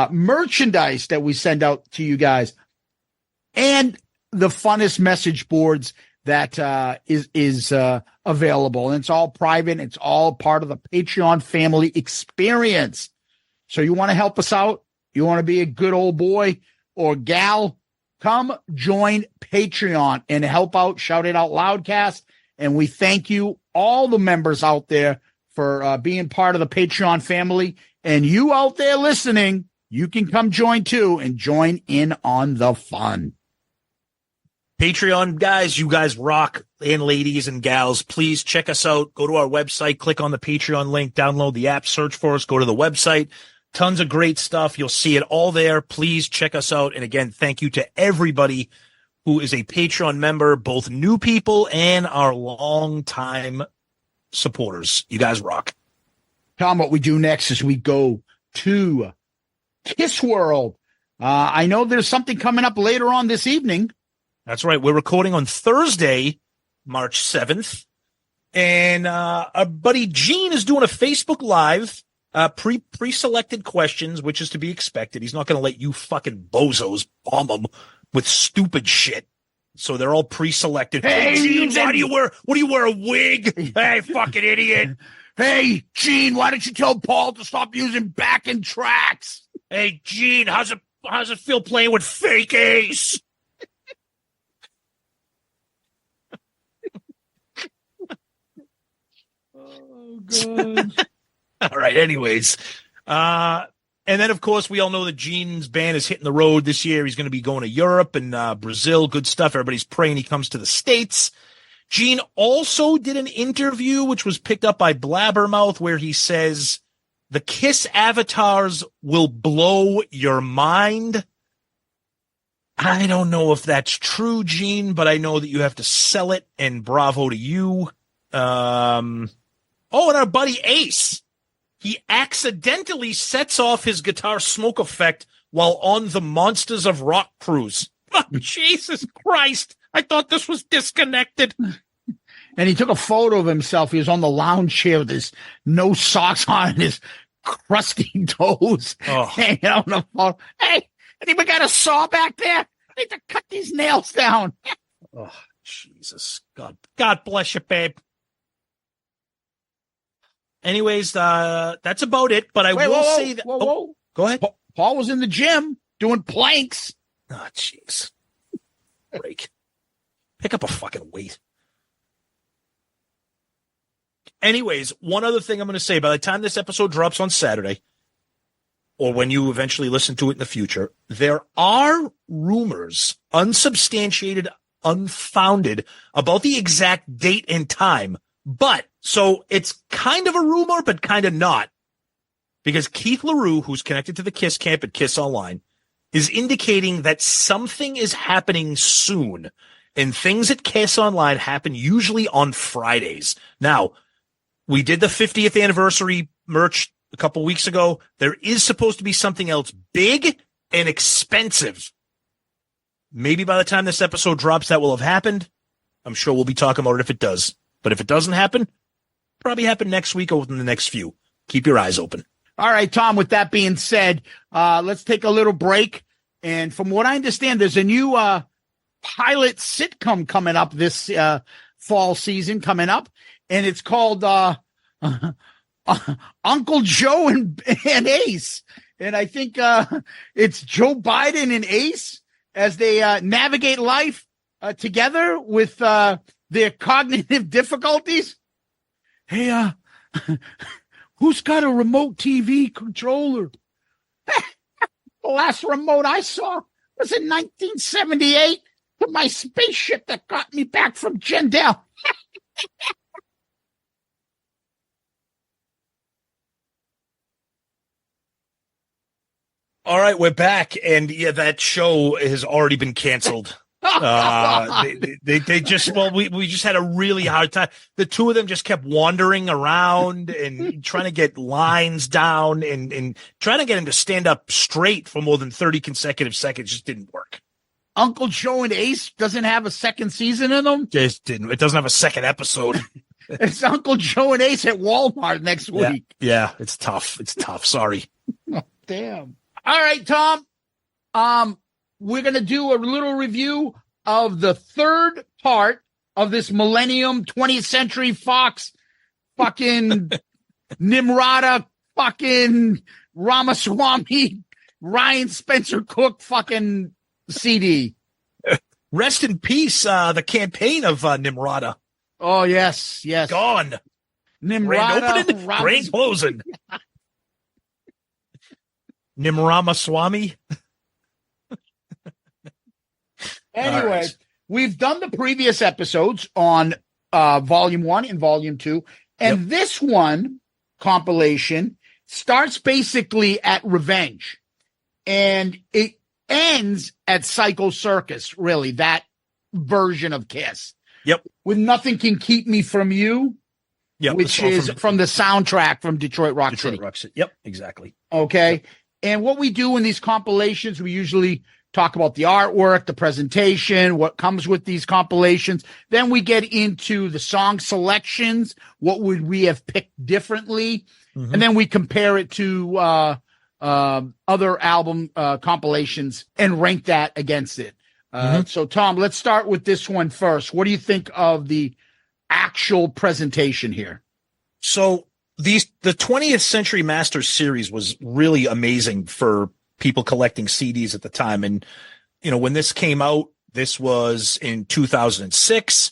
merchandise that we send out to you guys, and the funnest message boards that is available. And it's all private. It's all part of the Patreon family experience. So you want to help us out? You want to be a good old boy or gal? Come join Patreon and help out Shout It Out Loudcast. And we thank you, all the members out there, for being part of the Patreon family. And you out there listening, you can come join too and join in on the fun. Patreon guys, you guys rock, and ladies and gals, please check us out. Go to our website, click on the Patreon link, download the app, search for us, go to the website. Tons of great stuff. You'll see it all there. Please check us out. And again, thank you to everybody who is a Patreon member, both new people and our long-time supporters. You guys rock. Tom, what we do next is we go to Kiss World. I know there's something coming up later on this evening. That's right. We're recording on Thursday, March 7th. And our buddy Gene is doing a Facebook Live, pre-selected questions, which is to be expected. He's not going to let you fucking bozos bomb him with stupid shit. So they're all pre-selected. Hey, Gene, what do you wear, a wig? Hey, fucking idiot. Hey, Gene, why don't you tell Paul to stop using backing tracks? Hey, Gene, how's it feel playing with fake Ace? Oh, God. All right. Anyways, And then, of course, we all know that Gene's band is hitting the road this year. He's going to be going to Europe and Brazil. Good stuff. Everybody's praying he comes to the States. Gene also did an interview, which was picked up by Blabbermouth, where he says the Kiss avatars will blow your mind. I don't know if that's true, Gene, but I know that you have to sell it, and bravo to you. And our buddy Ace. He accidentally sets off his guitar smoke effect while on the Monsters of Rock cruise. Oh, Jesus Christ. I thought this was disconnected. And he took a photo of himself. He was on the lounge chair with his no socks on and his crusty toes hanging out on the phone. Hey, anybody got a saw back there? I need to cut these nails down. Oh, Jesus. God bless you, babe. Anyways, that's about it, but I will say that... Whoa. Go ahead. Paul was in the gym doing planks. Oh, jeez. Break. Pick up a fucking weight. Anyways, one other thing I'm going to say. By the time this episode drops on Saturday, or when you eventually listen to it in the future, there are rumors, unsubstantiated, unfounded, about the exact date and time. But, so it's kind of a rumor, but kind of not. Because Keith LaRue, who's connected to the Kiss camp at Kiss Online, is indicating that something is happening soon. And things at Kiss Online happen usually on Fridays. Now, we did the 50th anniversary merch a couple weeks ago. There is supposed to be something else big and expensive. Maybe by the time this episode drops, that will have happened. I'm sure we'll be talking about it if it does. But if it doesn't happen, probably happen next week or within the next few. Keep your eyes open. All right, Tom, with that being said, let's take a little break. And from what I understand, there's a new pilot sitcom coming up this fall season coming up. And it's called Uncle Joe and Ace. And I think it's Joe Biden and Ace as they navigate life together with their cognitive difficulties. Hey, who's got a remote TV controller? The last remote I saw was in 1978 to my spaceship that got me back from Jendel. All right, we're back, and yeah, that show has already been canceled. We just had a really hard time. The two of them just kept wandering around and trying to get lines down and trying to get him to stand up straight for more than 30 consecutive seconds just didn't work. Uncle Joe and Ace doesn't have a second season in them? Just didn't. It doesn't have a second episode. It's Uncle Joe and Ace at Walmart next week. Yeah, it's tough. It's tough. Sorry. Oh, damn. All right, Tom. We're going to do a little review of the third part of this Millennium 20th Century Fox fucking Nimrata fucking Ramaswamy Ryan Spencer Cook fucking CD. Rest in peace, the campaign of Nimrata. Oh, yes. Gone. Nimrata. Grand opening, grand closing. Nimramaswamy. Anyway, right. We've done the previous episodes on Volume 1 and Volume 2, and this one, Compilation, starts basically at Revenge, and it ends at Psycho Circus, really, that version of Kiss. Yep. With Nothing Can Keep Me From You, which is from the soundtrack from Detroit Rock City. Yep, exactly. Okay. Yep. And what we do in these compilations, we usually talk about the artwork, the presentation, what comes with these compilations. Then we get into the song selections. What would we have picked differently? Mm-hmm. And then we compare it to other album compilations and rank that against it. So, Tom, let's start with this one first. What do you think of the actual presentation here? So the 20th Century Masters series was really amazing for people collecting CDs at the time. And, when this came out, this was in 2006.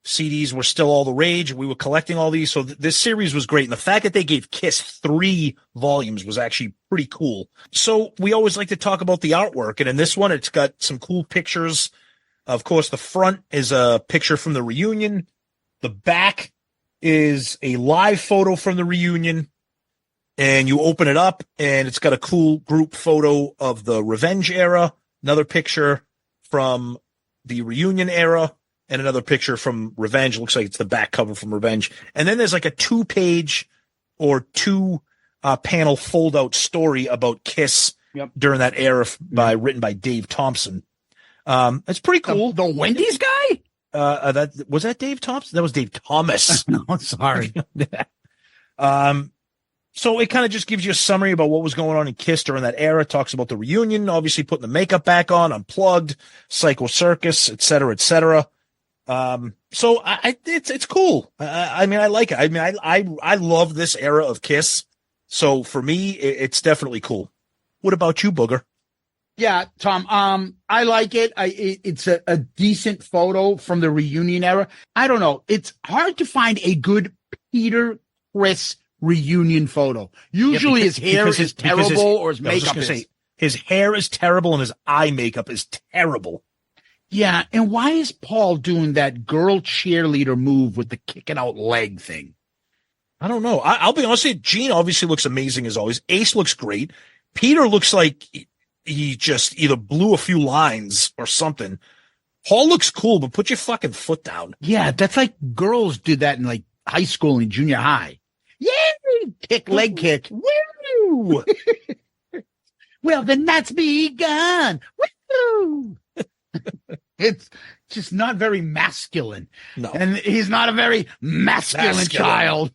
CDs were still all the rage. We were collecting all these. So this series was great. And the fact that they gave Kiss 3 volumes was actually pretty cool. So we always like to talk about the artwork. And in this one, it's got some cool pictures. Of course, the front is a picture from the reunion. The back is a live photo from the reunion. And you open it up and it's got a cool group photo of the Revenge era, another picture from the reunion era, and another picture from Revenge. Looks like it's the back cover from Revenge. And then there's like a 2-page or 2 panel fold out story about Kiss during that era written by Dave Thompson. It's pretty cool. The Wendy's guy? Was that Dave Thompson? That was Dave Thomas. No, sorry. So it kind of just gives you a summary about what was going on in Kiss during that era. It talks about the reunion, obviously putting the makeup back on, Unplugged, Psycho Circus, et cetera, et cetera. So it's cool. I mean, I like it. I mean, I love this era of Kiss. So for me, it's definitely cool. What about you, Booger? Yeah, Tom. I like it. It's a decent photo from the reunion era. I don't know. It's hard to find a good Peter Criss reunion photo. Usually his hair is terrible or his makeup is. His hair is terrible and his eye makeup is terrible. Yeah, and why is Paul doing that girl cheerleader move with the kicking out leg thing? I don't know. I'll be honest with you. Gene obviously looks amazing as always. Ace looks great. Peter looks like he just either blew a few lines or something. Paul looks cool, but put your fucking foot down. Yeah, that's like girls did that in like high school and junior high. Yay! Leg kick. Woo! Well, then that's begun. Woo! It's just not very masculine. No. And he's not a very masculine child.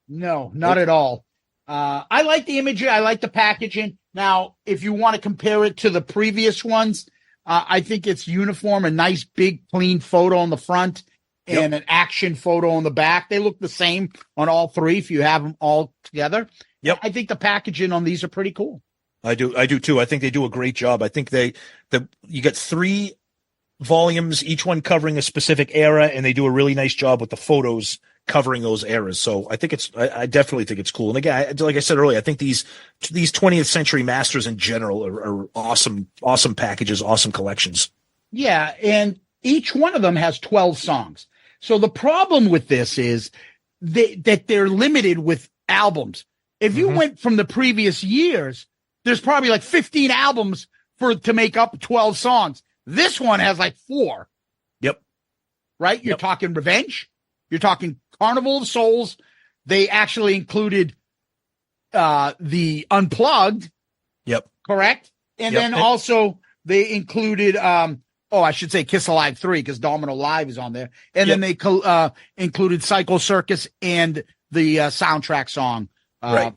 No, not at all. I like the imagery. I like the packaging. Now, if you want to compare it to the previous ones, I think it's uniform, a nice, big, clean photo on the front and an action photo on the back. They look the same on all 3 if you have them all together. Yep. I think the packaging on these are pretty cool. I do too. I think they do a great job. I think you get 3 volumes, each one covering a specific era, and they do a really nice job with the photos covering those eras. So I think I definitely think it's cool. And again, like I said earlier, I think these 20th century masters in general are awesome packages, awesome collections. Yeah. And each one of them has 12 songs. So the problem with this is that they're limited with albums. If you went from the previous years, there's probably like 15 albums to make up 12 songs. This one has like 4. Yep. Right? You're talking Revenge. You're talking Carnival of Souls. They actually included the Unplugged. Yep. Correct? And then also they included I should say Kiss Alive 3 because Domino Live is on there. And then they included Psycho Circus and the soundtrack song,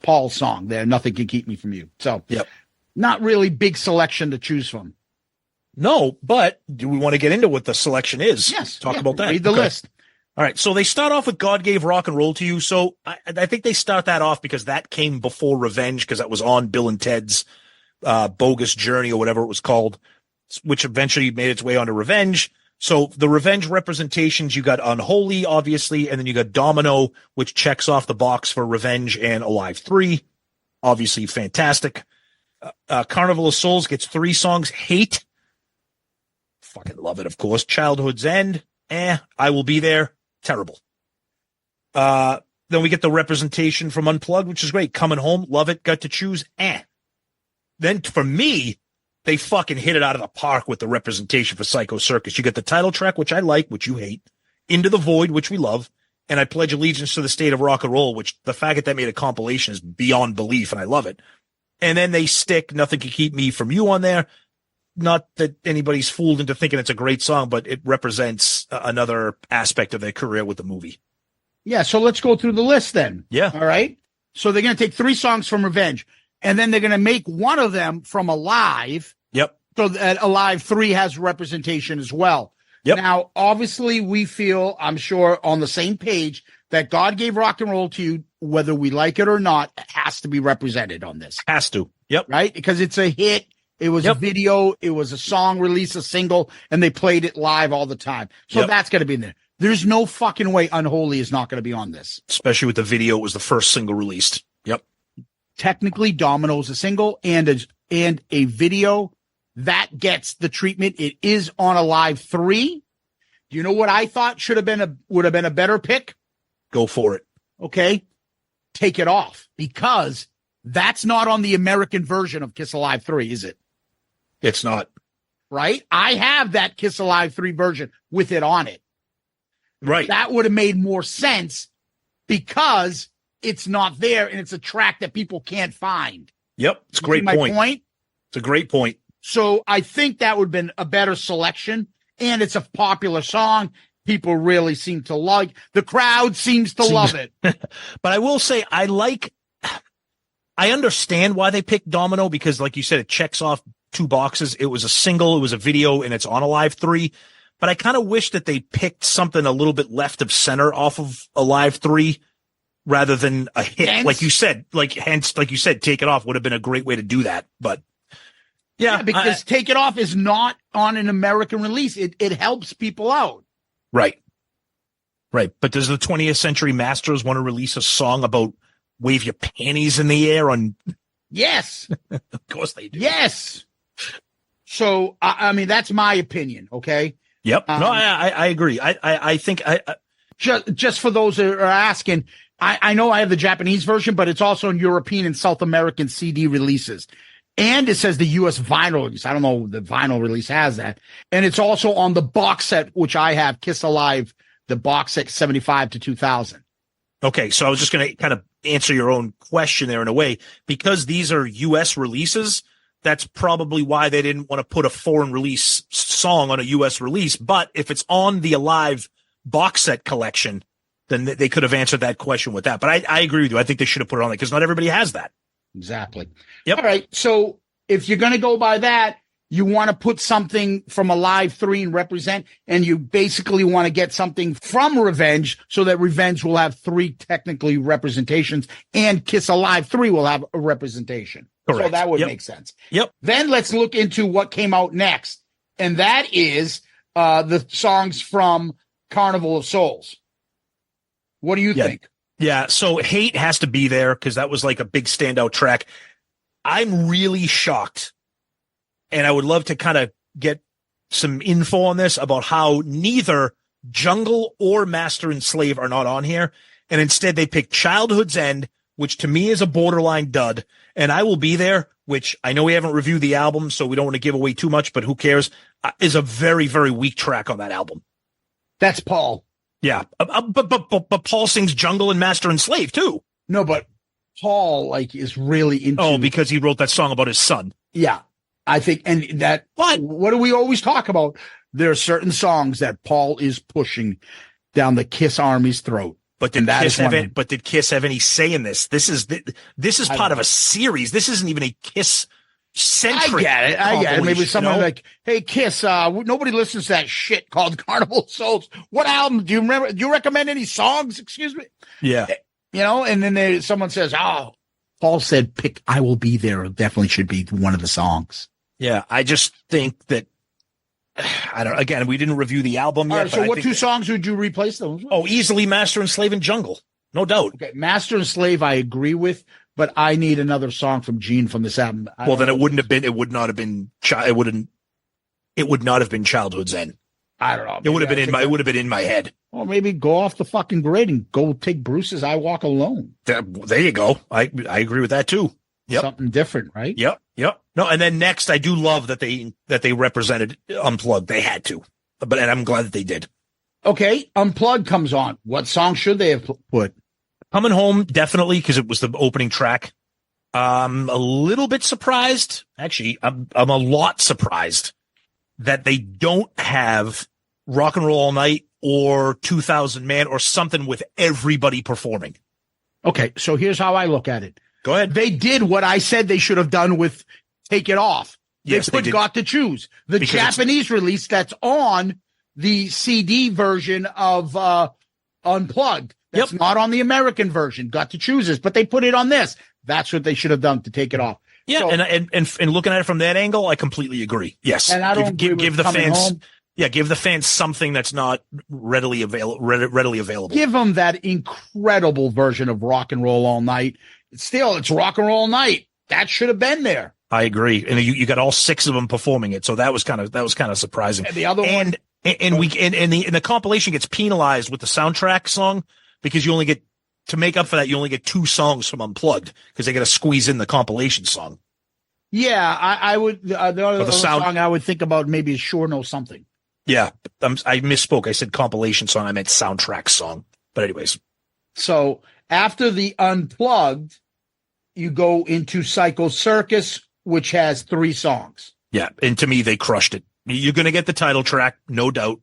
Paul's song there, Nothing Can Keep Me From You. So not really big selection to choose from. No, but do we want to get into what the selection is? Yes. Talk about that. Read the list. All right. So they start off with God Gave Rock and Roll to You. So I think they start that off because that came before Revenge because that was on Bill and Ted's Bogus Journey or whatever it was called, which eventually made its way onto Revenge. So the Revenge representations, you got Unholy, obviously, and then you got Domino, which checks off the box for Revenge and Alive 3. Obviously fantastic. Carnival of Souls gets 3 songs. Hate. Fucking love it, of course. Childhood's End. I Will Be There. Terrible. Then we get the representation from Unplugged, which is great. Coming Home. Love it. Got to Choose. Then for me, they fucking hit it out of the park with the representation for Psycho Circus. You get the title track, which I like, which you hate. Into the Void, which we love. And I Pledge Allegiance to the State of Rock and Roll, which the fact that they made a compilation is beyond belief, and I love it. And then they stick Nothing Can Keep Me From You on there. Not that anybody's fooled into thinking it's a great song, but it represents another aspect of their career with the movie. Yeah, so let's go through the list then. Yeah. All right. So they're going to take 3 songs from Revenge, and then they're going to make one of them from Alive. Yep. So that Alive 3 has representation as well. Yep. Now, obviously, we feel, I'm sure, on the same page that God Gave Rock and Roll to You, whether we like it or not, has to be represented on this. Has to. Yep. Right? Because it's a hit. It was a video. It was a song release, a single, and they played it live all the time. So that's going to be in there. There's no fucking way Unholy is not going to be on this. Especially with the video. It was the first single released. Yep. Technically, Domino's a single and a video that gets the treatment. It is on Alive 3. Do you know what I thought would have been a better pick? Go for it. Okay. Take It Off, because that's not on the American version of Kiss Alive 3, is it? It's not. Right? I have that Kiss Alive 3 version with it on it. Right. That would have made more sense because it's not there and it's a track that people can't find. Yep. It's a great point. It's a great point. So I think that would have been a better selection, and it's a popular song. People really seem to like. The crowd seems to love it. But I will say I understand why they picked Domino, because like you said, it checks off 2 boxes. It was a single, it was a video, and it's on Alive 3. But I kind of wish that they picked something a little bit left of center off of Alive 3 rather than a hit. Hence, like you said, Take It Off would have been a great way to do that. But yeah, because Take It Off is not on an American release. It helps people out. Right. But does the 20th Century Masters want to release a song about wave your panties in the air on? Yes. Of course they do. Yes. So, I mean, that's my opinion. Okay. Yep. No, I agree. I think just for those that are asking, I know I have the Japanese version, but it's also in European and South American CD releases. And it says the U.S. vinyl release. I don't know if the vinyl release has that. And it's also on the box set, which I have, Kiss Alive, the box set 75 to 2000. Okay, so I was just going to kind of answer your own question there in a way. Because these are U.S. releases, that's probably why they didn't want to put a foreign release song on a U.S. release. But if it's on the Alive box set collection, then they could have answered that question with that. But I agree with you. I think they should have put it on there because not everybody has that. Exactly. Yep. All right. So if you're going to go by that, you want to put something from Alive 3 and represent, and you basically want to get something from Revenge so that Revenge will have 3 technically representations and Kiss Alive 3 will have a representation. Correct. So that would make sense. Yep. Then let's look into what came out next. And that is the songs from Carnival of Souls. What do you think? Yeah, so Hate has to be there because that was like a big standout track. I'm really shocked, and I would love to kind of get some info on this about how neither Jungle or Master and Slave are not on here, and instead they picked Childhood's End, which to me is a borderline dud, and I Will Be There, which I know we haven't reviewed the album, so we don't want to give away too much, but who cares, is a very, very weak track on that album. That's Paul. Yeah, but Paul sings Jungle and Master and Slave too. No, but Paul is really into. Oh, because he wrote that song about his son. Yeah, I think, and that. What do we always talk about? There are certain songs that Paul is pushing down the Kiss Army's throat. But did Kiss have any say in this? This is part of a series. This isn't even a Kiss centric. I get it. Maybe someone like, hey, Kiss, nobody listens to that shit called Carnival of Souls. What album do you remember? Do you recommend any songs? Excuse me. Yeah. And then someone says, oh, Paul said pick I Will Be There. Definitely should be one of the songs. Yeah. I just think that, again, we didn't review the album yet. All right, so what 2 songs would you replace those with? Oh, easily Master and Slave and Jungle. No doubt. Okay. Master and Slave, I agree with. But I need another song from Gene from this album. Well, then it would not have been Childhood's End. I don't know. It would have been in my head. Or maybe go off the fucking grid and go take Bruce's I Walk Alone. There you go. I agree with that too. Yep. Something different, right? Yep. No, and then next I do love that they represented Unplugged. They had to. And I'm glad that they did. Okay, Unplugged comes on. What song should they have put? Coming Home, definitely, because it was the opening track. A little bit surprised. Actually, I'm a lot surprised that they don't have Rock and Roll All Night or 2000 Man or something with everybody performing. Okay, so here's how I look at it. Go ahead. They did what I said they should have done with Take It Off. They put Got to Choose. The Japanese release that's on the CD version of Unplugged. That's not on the American version. Got to Choose this, but they put it on this. That's what they should have done to Take It Off. Yeah, so, and looking at it from that angle, I completely agree. Yes, and I don't give the fans home. Yeah, give the fans something that's not readily available. Give them that incredible version of Rock and Roll All Night. It's Rock and Roll All Night. That should have been there. I agree, and you got all 6 of them performing it, so that was kind of surprising. And the other one, the compilation gets penalized with the soundtrack song because you only get to make up for that. You only get 2 songs from Unplugged because they got to squeeze in the compilation song. Yeah, I would. The other song I would think about maybe is Sure Know Something. Yeah, I misspoke. I said compilation song. I meant soundtrack song. But anyways. So after the Unplugged, you go into Psycho Circus, which has 3 songs. Yeah, and to me, they crushed it. You're going to get the title track, no doubt.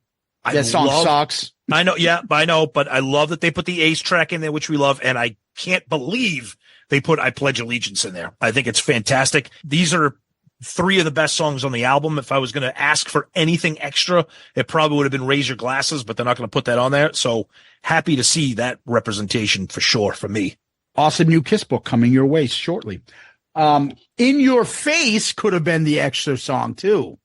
That song sucks. I know, but I love that they put the Ace track in there, which we love, and I can't believe they put I Pledge Allegiance in there. I think it's fantastic. These are 3 of the best songs on the album. If I was going to ask for anything extra, it probably would have been Raise Your Glasses, but they're not going to put that on there. So happy to see that representation for sure for me. Awesome new Kiss book coming your way shortly. In Your Face could have been the extra song too.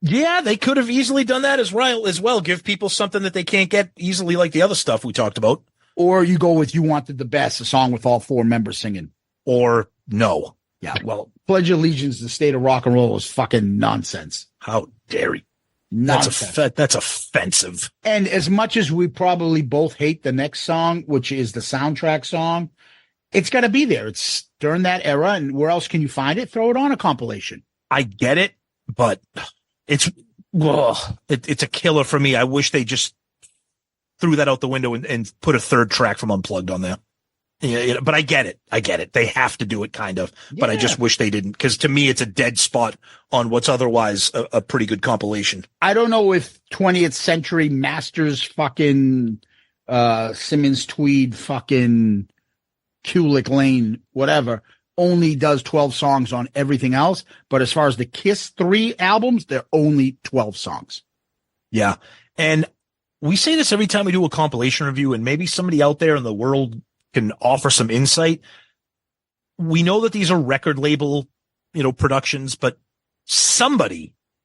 Yeah, they could have easily done that as well. Give people something that they can't get easily, like the other stuff we talked about. Or you go with You Wanted the Best, a song with all 4 members singing. Or no. Yeah, well, Pledge Allegiance to the State of Rock and Roll is fucking nonsense. How dare you? Nonsense. That's offensive. And as much as we probably both hate the next song, which is the soundtrack song, it's got to be there. It's during that era, and where else can you find it? Throw it on a compilation. I get it, but it's a killer for me. I wish they just threw that out the window and put a 3rd track from Unplugged on there. Yeah, but I get it. They have to do it kind of, but I just wish they didn't, because to me, it's a dead spot on what's otherwise a pretty good compilation. I don't know if 20th Century Masters fucking Simmons Tweed fucking Kulick Lane, whatever, only does 12 songs on everything else. But as far as the Kiss 3 albums, they're only 12 songs. Yeah. And we say this every time we do a compilation review, and maybe somebody out there in the world can offer some insight. We know that these are record label, productions, but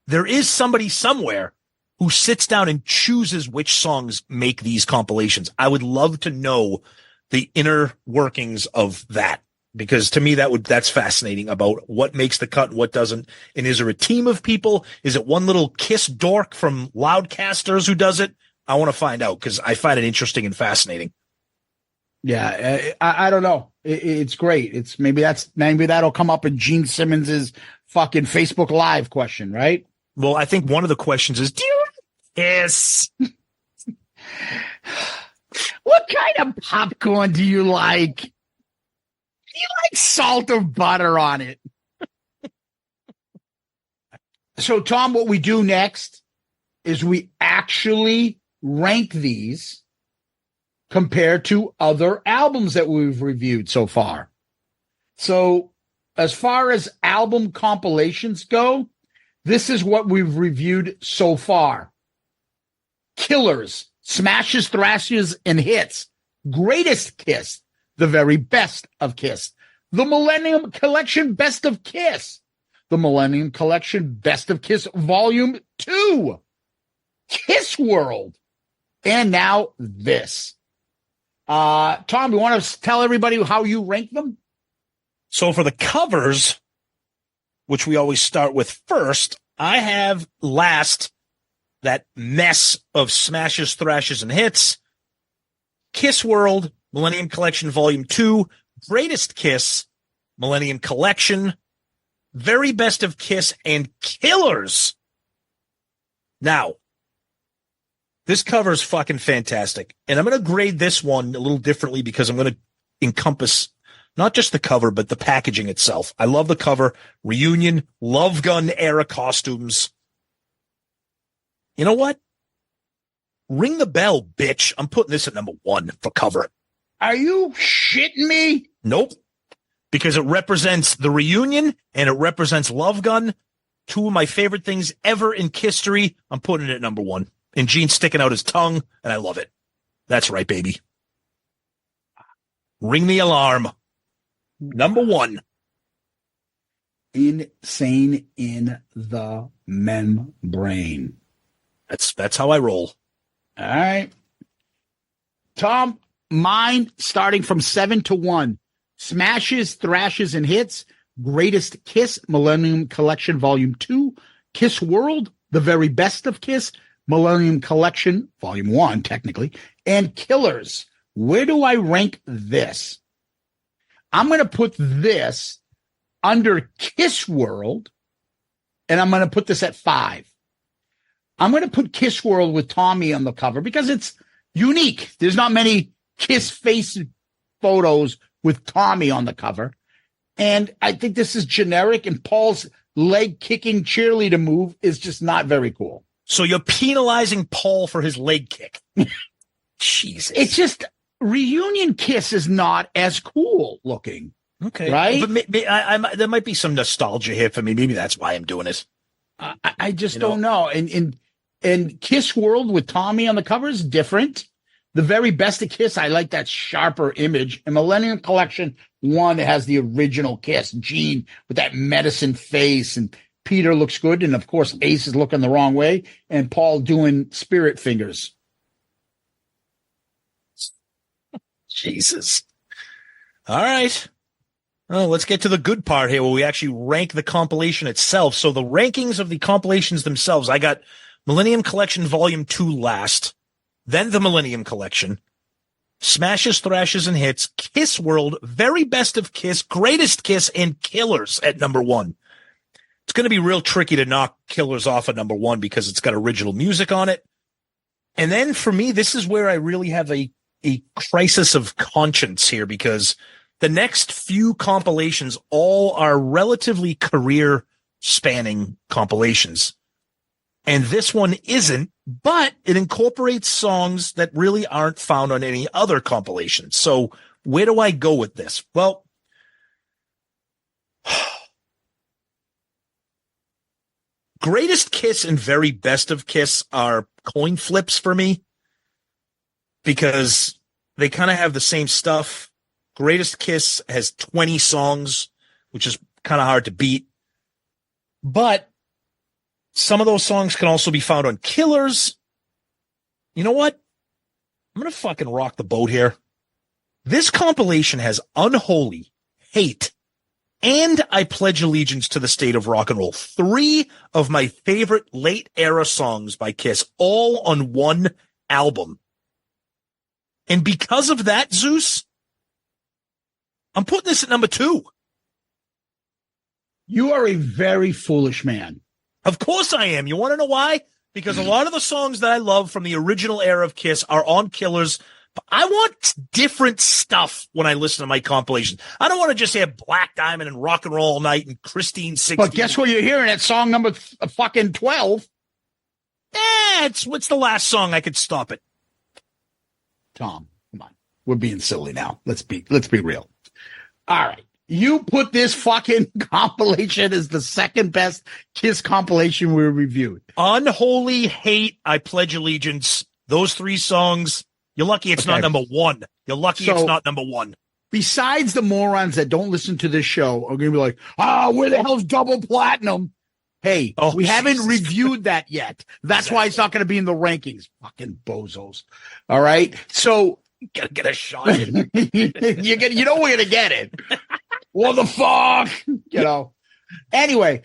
there is somebody somewhere who sits down and chooses which songs make these compilations. I would love to know the inner workings of that, because to me, that's fascinating about what makes the cut and what doesn't. And is there a team of people? Is it one little Kiss dork from Loudcasters who does it? I want to find out, because I find it interesting and fascinating. Yeah, I don't know. It's great. It's maybe that'll come up in Gene Simmons's fucking Facebook Live question, right? Well, I think one of the questions is, do you Kiss? What kind of popcorn do you like? Do you like salt or butter on it? So, Tom, what we do next is we actually rank these compared to other albums that we've reviewed so far. So as far as album compilations go, this is what we've reviewed so far. Killers, smashes, thrashes, and hits. Greatest Kiss, the very best of Kiss. The Millennium Collection Best of Kiss. The Millennium Collection Best of Kiss Volume 2. Kiss World. And now this. Tom, you want to tell everybody how you rank them? So for the covers, which we always start with first, I have last that mess of smashes, thrashes, and hits. Kiss World, Millennium Collection Volume 2, Greatest Kiss, Millennium Collection, Very Best of Kiss, and Killers. Now, this cover is fucking fantastic. And I'm going to grade this one a little differently, because I'm going to encompass not just the cover, but the packaging itself. I love the cover. Reunion, Love Gun era costumes. You know what? Ring the bell, bitch. I'm putting this at number 1 for cover. Are you shitting me? Nope. Because it represents the reunion and it represents Love Gun. 2 of my favorite things ever in history. I'm putting it at number 1. And Gene sticking out his tongue, and I love it. That's right, baby. Ring the alarm. Number 1. Insane in the Membrane. That's how I roll. All right. Tom, mine starting from 7 to 1. Smashes, Thrashes, and Hits. Greatest Kiss, Millennium Collection Volume 2. Kiss World, The Very Best of Kiss, Millennium Collection Volume 1, technically. And Killers. Where do I rank this? I'm going to put this under Kiss World, and I'm going to put this at 5. I'm going to put Kiss World with Tommy on the cover because it's unique. There's not many Kiss face photos with Tommy on the cover. And I think this is generic, and Paul's leg kicking cheerleader move is just not very cool. So you're penalizing Paul for his leg kick. Jesus. It's just reunion Kiss is not as cool looking. Okay. Right? But there might be some nostalgia here for me. Maybe that's why I'm doing it. I just don't know. And Kiss World with Tommy on the cover is different. The Very Best of Kiss, I like that sharper image. And Millennium Collection 1 has the original Kiss, Gene with that medicine face, and Peter looks good. And of course, Ace is looking the wrong way, and Paul doing spirit fingers. Jesus. All right. Well, let's get to the good part here where we actually rank the compilation itself. So the rankings of the compilations themselves, I got Millennium Collection Volume 2 last, then the Millennium Collection, Smashes, Thrashes, and Hits, Kiss World, Very Best of Kiss, Greatest Kiss, and Killers at number 1. It's going to be real tricky to knock Killers off at number 1 because it's got original music on it. And then for me, this is where I really have a crisis of conscience here because the next few compilations all are relatively career spanning compilations. And this one isn't, but it incorporates songs that really aren't found on any other compilation. So where do I go with this? Well, Greatest Kiss and Very Best of Kiss are coin flips for me because they kind of have the same stuff. Greatest Kiss has 20 songs, which is kind of hard to beat. But some of those songs can also be found on Killers. You know what? I'm going to fucking rock the boat here. This compilation has Unholy, Hate, and I Pledge Allegiance to the State of Rock and Roll. 3 of my favorite late era songs by Kiss, all on one album. And because of that, Zeus, I'm putting this at number 2. You are a very foolish man. Of course I am. You want to know why? Because a lot of the songs that I love from the original era of Kiss are on Killers. But I want different stuff when I listen to my compilations. I don't want to just hear Black Diamond and Rock and Roll All Night and Christine 16. But guess what you're hearing at song number fucking 12? What's the last song I could stop it? Tom, come on. We're being silly now. Let's be real. All right. You put this fucking compilation as the second best Kiss compilation we reviewed. Unholy, Hate, I Pledge Allegiance. Those 3 songs. You're lucky it's not number 1. You're lucky it's not number 1. Besides the morons that don't listen to this show are going to be like, where the hell's Double Platinum? Hey, we haven't reviewed that yet. That's why it's not going to be in the rankings. Fucking bozos. All right. So you got to get a shot in. you know we're going to get it. What the fuck? Anyway,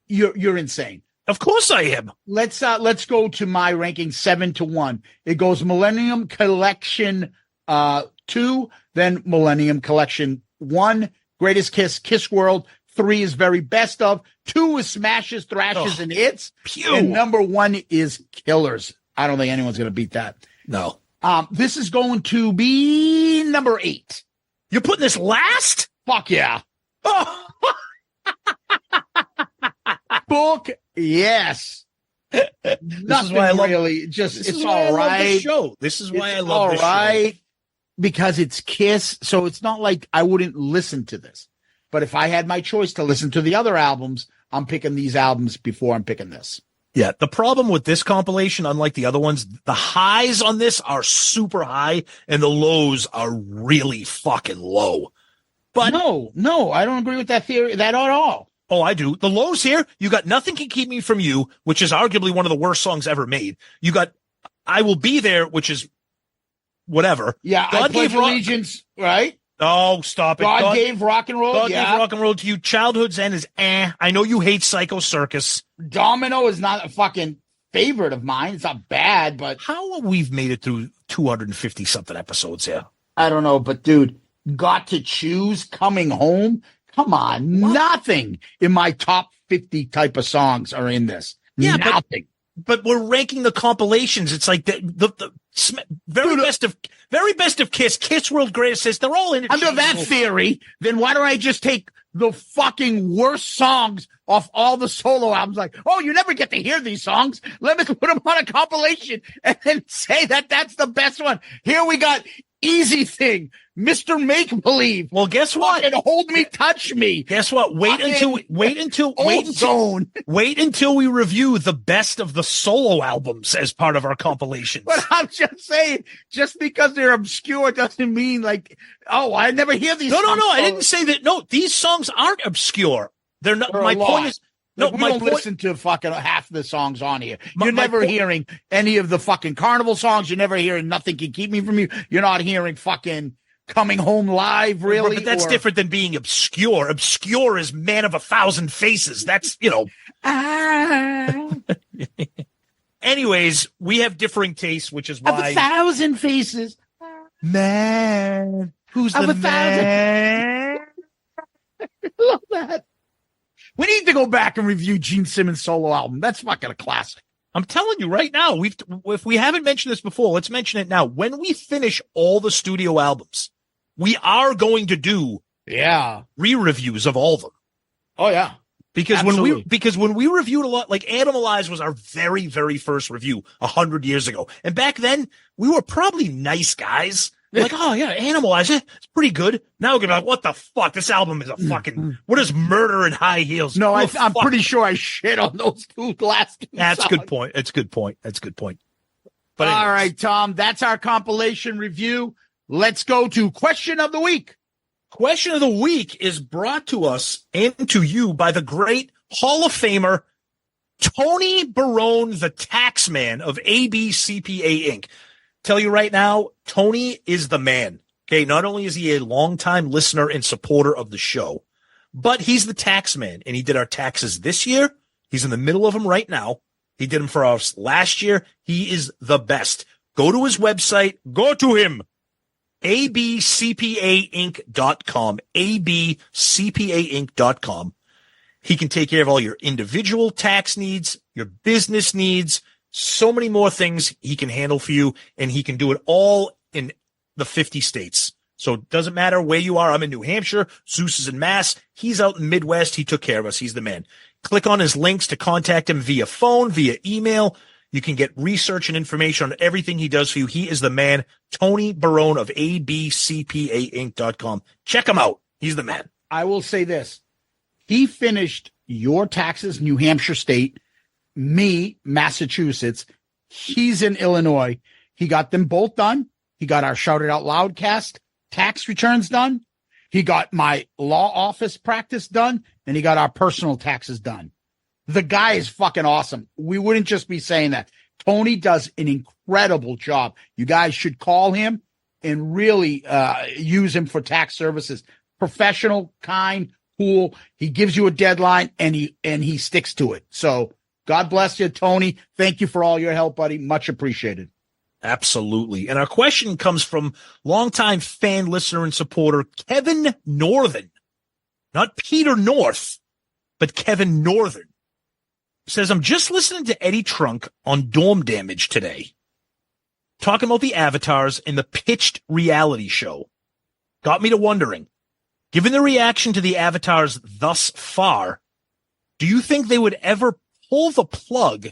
you're insane. Of course I am. Let's go to my ranking 7 to 1. It goes Millennium Collection 2, then Millennium Collection 1, Greatest Kiss, Kiss World. 3 is Very Best of. 2 is Smashes, Thrashes, and Hits. Pew. And number 1 is Killers. I don't think anyone's going to beat that. No. This is going to be number 8. You're putting this last? Fuck yeah. Oh. Book, yes. This is why I love really. It's all right. Show. This is why I love all this right show. Because it's Kiss, so it's not like I wouldn't listen to this. But if I had my choice to listen to the other albums, I'm picking these albums before I'm picking this. Yeah, the problem with this compilation, unlike the other ones, the highs on this are super high and the lows are really fucking low. But no, I don't agree with that theory, that at all. Oh, I do. The lows here, you got Nothing Can Keep Me From You, which is arguably one of the worst songs ever made. You got I Will Be There, which is whatever. Yeah, God gave allegiance, right? Oh, stop it. God gave rock and roll. God gave rock and roll to you. Childhood's End is I know you hate Psycho Circus. Domino is not a fucking favorite of mine. It's not bad, but how we've made it through 250 something episodes here. I don't know, but dude, Got to Choose, Coming Home. Come on, what? Nothing in my top 50 type of songs are in this. Yeah, nothing. But we're ranking the compilations. It's like the very best of Kiss, Kiss World Greatest Hits. They're all in it. Under that theory, then why don't I just take the fucking worst songs off all the solo albums? Like, oh, you never get to hear these songs. Let me put them on a compilation and then say that that's the best one. Here we got Easy Thing, Mr. Make Believe. Well, guess what? And Hold Me, Touch Me. Guess what? Wait until we review the best of the solo albums as part of our compilations. But I'm just saying, just because they're obscure doesn't mean like, oh, I never hear these. No. I didn't say that. No, these songs aren't obscure. They're not. My point is. No, we don't listen to fucking half the songs on here. You're never hearing any of the fucking Carnival songs. You're never hearing Nothing Can Keep Me From You. You're not hearing fucking Coming Home Live, really. But that's different than being obscure. Obscure is Man of a Thousand Faces. That's, Anyways, we have differing tastes, which is why. Of a Thousand Faces. Man. Who's the man? I love that. We need to go back and review Gene Simmons' solo album. That's fucking a classic. I'm telling you right now, if we haven't mentioned this before, let's mention it now. When we finish all the studio albums, we are going to do re-reviews of all of them. Oh yeah. Because when we reviewed a lot, like Animalize was our very, very first review 100 years ago. And back then we were probably nice guys. Like, oh yeah, Animalize it. It's pretty good. Now we're gonna be like, what the fuck? This album is a fucking, what is Murder in High Heels? No, I'm pretty sure I shit on those two last two That's songs. a good point. That's a good point. That's a good point. But all right, Tom, that's our compilation review. Let's go to Question of the Week. Question of the Week is brought to us and to you by the great Hall of Famer, Tony Barone, the Taxman of ABCPA Inc. Tell you right now, Tony is the man. Okay, not only is he a longtime listener and supporter of the show, but he's the tax man, and he did our taxes this year. He's in the middle of them right now. He did them for us last year. He is the best. Go to his website. Go to him. abcpainc.com. abcpainc.com. He can take care of all your individual tax needs, your business needs, so many more things he can handle for you, and he can do it all in the 50 states. So it doesn't matter where you are. I'm in New Hampshire. Zeus is in Mass. He's out in Midwest. He took care of us. He's the man. Click on his links to contact him via phone, via email. You can get research and information on everything he does for you. He is the man. Tony Barone of abcpainc.com. Check him out. He's the man. I will say this. He finished your taxes, New Hampshire State, me, Massachusetts. He's in Illinois. He got them both done. He got our Shout It Out Loudcast tax returns done. He got my law office practice done, and he got our personal taxes done. The guy is fucking awesome. We wouldn't just be saying that. Tony does an incredible job. You guys should call him and really use him for tax services. Professional, kind, cool. He gives you a deadline, and he sticks to it. So God bless you, Tony. Thank you for all your help, buddy. Much appreciated. Absolutely. And our question comes from longtime fan, listener, and supporter, Kevin Northern. Not Peter North, but Kevin Northern. Says, I'm just listening to Eddie Trunk on Dorm Damage today, talking about the avatars in the pitched reality show. Got me to wondering, given the reaction to the avatars thus far, do you think they would ever pull the plug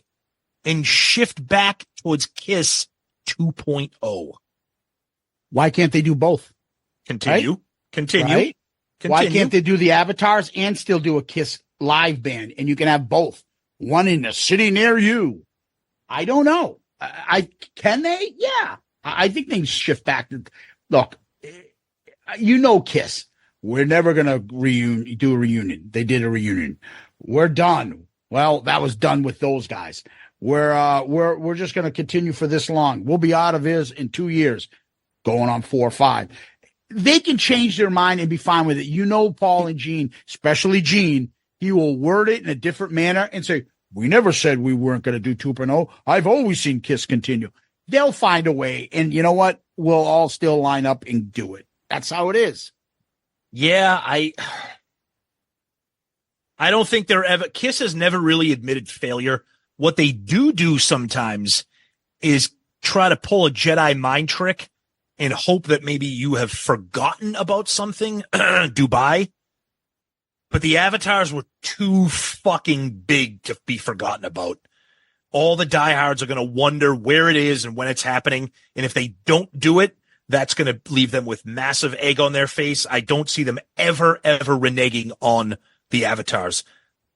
and shift back towards Kiss 2.0? Why can't they do both? Continue. Right? Continue. Right? Continue. Why can't they do the avatars and still do a Kiss live band? And you can have both. One in the city near you. I don't know. Can they? Yeah. I think they shift back. Look, you know Kiss. We're never going to do a reunion. They did a reunion. We're done. Well, that was done with those guys. We're just going to continue for this long. We'll be out of his in 2 years, going on 4 or 5. They can change their mind and be fine with it. You know, Paul and Gene, especially Gene, he will word it in a different manner and say, we never said we weren't going to do 2.0. I've always seen Kiss continue. They'll find a way. And you know what? We'll all still line up and do it. That's how it is. Yeah, I don't think Kiss has never really admitted failure. What they do sometimes is try to pull a Jedi mind trick and hope that maybe you have forgotten about something, Dubai. But the avatars were too fucking big to be forgotten about. All the diehards are going to wonder where it is and when it's happening. And if they don't do it, that's going to leave them with massive egg on their face. I don't see them ever reneging on the avatars.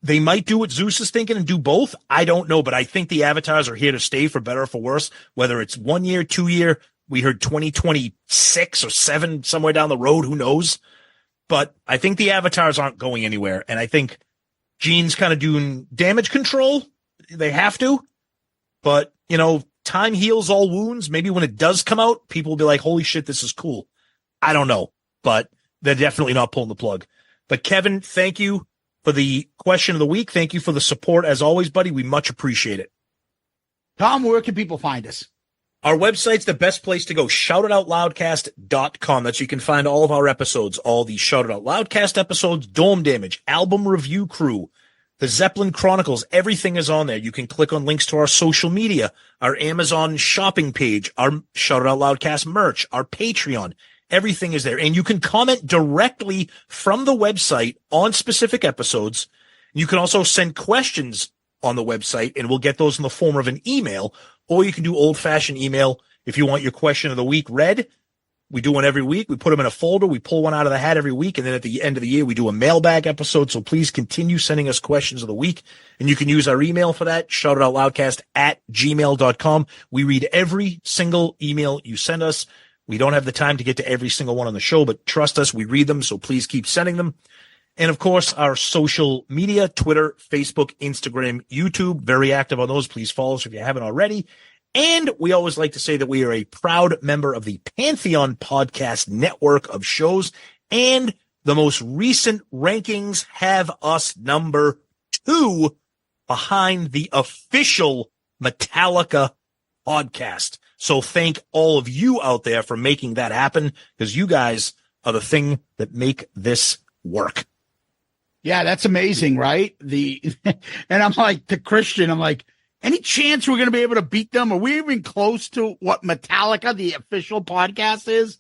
They might do what Zeus is thinking and do both. I don't know, but I think the avatars are here to stay for better or for worse, whether it's 1 year, 2 year. We heard 2026 or 7 somewhere down the road. Who knows? But I think the avatars aren't going anywhere. And I think Gene's kind of doing damage control. They have to. But, you know, time heals all wounds. Maybe when it does come out, people will be like, holy shit, this is cool. I don't know. But they're definitely not pulling the plug. But Kevin, thank you for the question of the week. Thank you for the support. As always, buddy, we much appreciate it. Tom, where can people find us? Our website's the best place to go, shoutitoutloudcast.com. That's where you can find all of our episodes, all the Shout It Out Loudcast episodes, Dome Damage, Album Review Crew, the Zeppelin Chronicles. Everything is on there. You can click on links to our social media, our Amazon shopping page, our Shout It Out Loudcast merch, our Patreon. Everything is there. And you can comment directly from the website on specific episodes. You can also send questions on the website, and we'll get those in the form of an email, or you can do old-fashioned email if you want your question of the week read. We do one every week. We put them in a folder. We pull one out of the hat every week, and then at the end of the year, we do a mailbag episode. So please continue sending us questions of the week, and you can use our email for that, shoutitoutloudcast@gmail.com. We read every single email you send us. We don't have the time to get to every single one on the show, but trust us, we read them, so please keep sending them. And, of course, our social media, Twitter, Facebook, Instagram, YouTube, very active on those. Please follow us if you haven't already. And we always like to say that we are a proud member of the Pantheon Podcast Network of shows. And the most recent rankings have us number 2 behind the official Metallica podcast. So thank all of you out there for making that happen, because you guys are the thing that make this work. Yeah, that's amazing, right? And I'm like, to Christian, I'm like, any chance we're going to be able to beat them? Are we even close to what Metallica, the official podcast, is?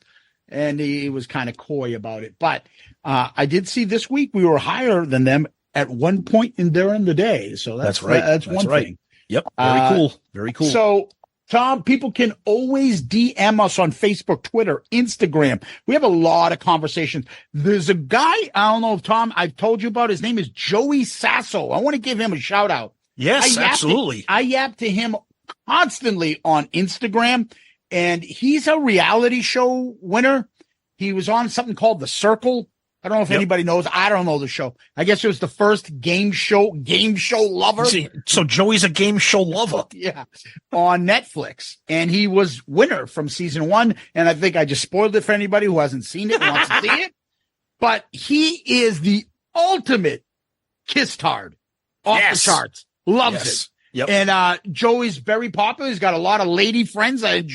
And he was kind of coy about it. But I did see this week we were higher than them at one point during the day. So that's right. That's one thing. Yep. Very cool. Very cool. So, Tom, people can always DM us on Facebook, Twitter, Instagram. We have a lot of conversations. There's a guy, I don't know if Tom, I've told you about, his name is Joey Sasso. I want to give him a shout out. Yes, absolutely. I yap to him constantly on Instagram, and he's a reality show winner. He was on something called The Circle. I don't know if anybody knows. I don't know the show. I guess it was the first game show lover. So Joey's a game show lover. Yeah. On Netflix. And he was winner from season 1. And I think I just spoiled it for anybody who hasn't seen it and wants to see it. But he is the ultimate kiss tard off the charts. Loves it. Yep. And Joey's very popular. He's got a lot of lady friends that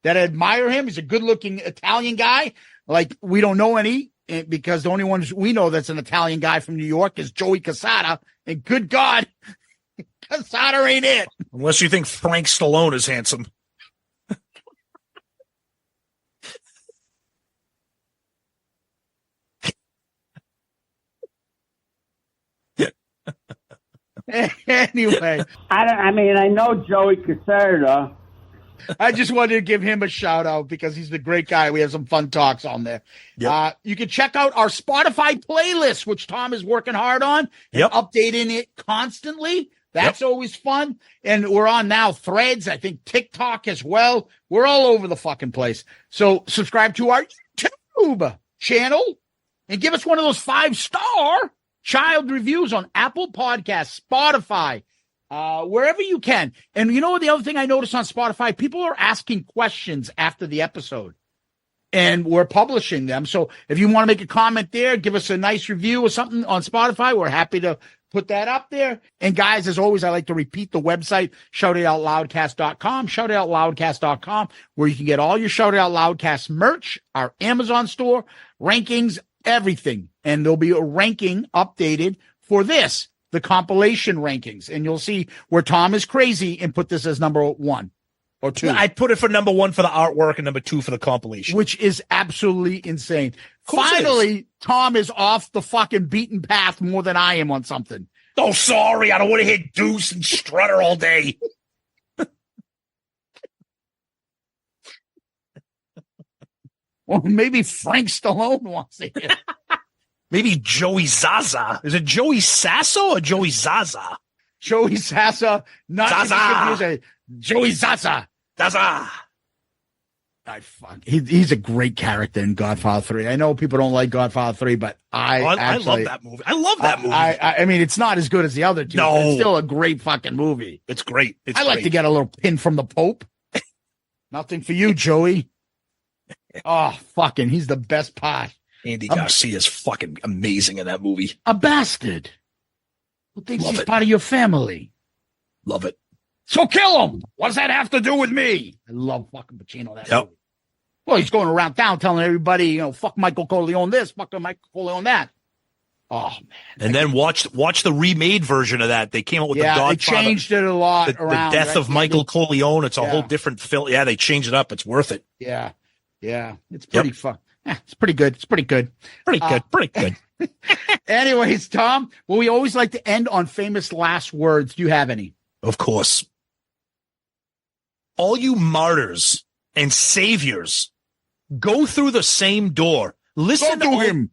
admire him. He's a good looking Italian guy. Like, we don't know any, because the only ones we know that's an Italian guy from New York is Joey Casada. And good God, Casada ain't it. Unless you think Frank Stallone is handsome. Anyway. I know Joey Casada. I just wanted to give him a shout out because he's the great guy. We have some fun talks on there. Yep. You can check out our Spotify playlist, which Tom is working hard on, and updating it constantly. That's always fun. And we're on now Threads, I think TikTok as well. We're all over the fucking place. So subscribe to our YouTube channel. and give us one of those 5-star child reviews on Apple Podcasts, Spotify, wherever you can. And you know what the other thing I noticed on Spotify? People are asking questions after the episode, and we're publishing them. So if you want to make a comment there, give us a nice review or something on Spotify, we're happy to put that up there. And guys, as always, I like to repeat the website, shoutitoutloudcast.com, shoutitoutloudcast.com, where you can get all your Shout It Out Loudcast merch, our Amazon store, rankings, everything. And there'll be a ranking updated for this, the compilation rankings. And you'll see where Tom is crazy and put this as number 1 or 2. I put it for number 1 for the artwork and number 2 for the compilation. Which is absolutely insane. Finally, Tom is off the fucking beaten path more than I am on something. Oh, sorry. I don't want to hit Deuce and Strutter all day. Well, maybe Frank Stallone wants to hear. Maybe Joey Zaza. Is it Joey Sasso or Joey Zaza? Joey Zaza. Not Zaza. Joey Zaza. Zaza. He's a great character in Godfather 3. I know people don't like Godfather 3, but I love that movie. I love that movie. I mean, it's not as good as the other two. No. It's still a great fucking movie. It's great. I like to get a little pin from the Pope. Nothing for you, Joey. Oh, fucking, he's the best part. Andy Garcia is fucking amazing in that movie. A bastard who thinks he's part of your family. Love it. So kill him. What does that have to do with me? I love fucking Pacino. That movie. Well, he's going around town telling everybody, fuck Michael Corleone this, fuck Michael Corleone that. Oh man! And then watch the remade version of that. They came out with the Godfather. They changed it a lot. The death of Michael Corleone. It's a whole different film. Yeah, they changed it up. It's worth it. Yeah, it's pretty fun. Yeah, it's pretty good. It's pretty good. Pretty good. Anyways, Tom, well, we always like to end on famous last words. Do you have any? Of course. All you martyrs and saviors, go through the same door. Listen to him.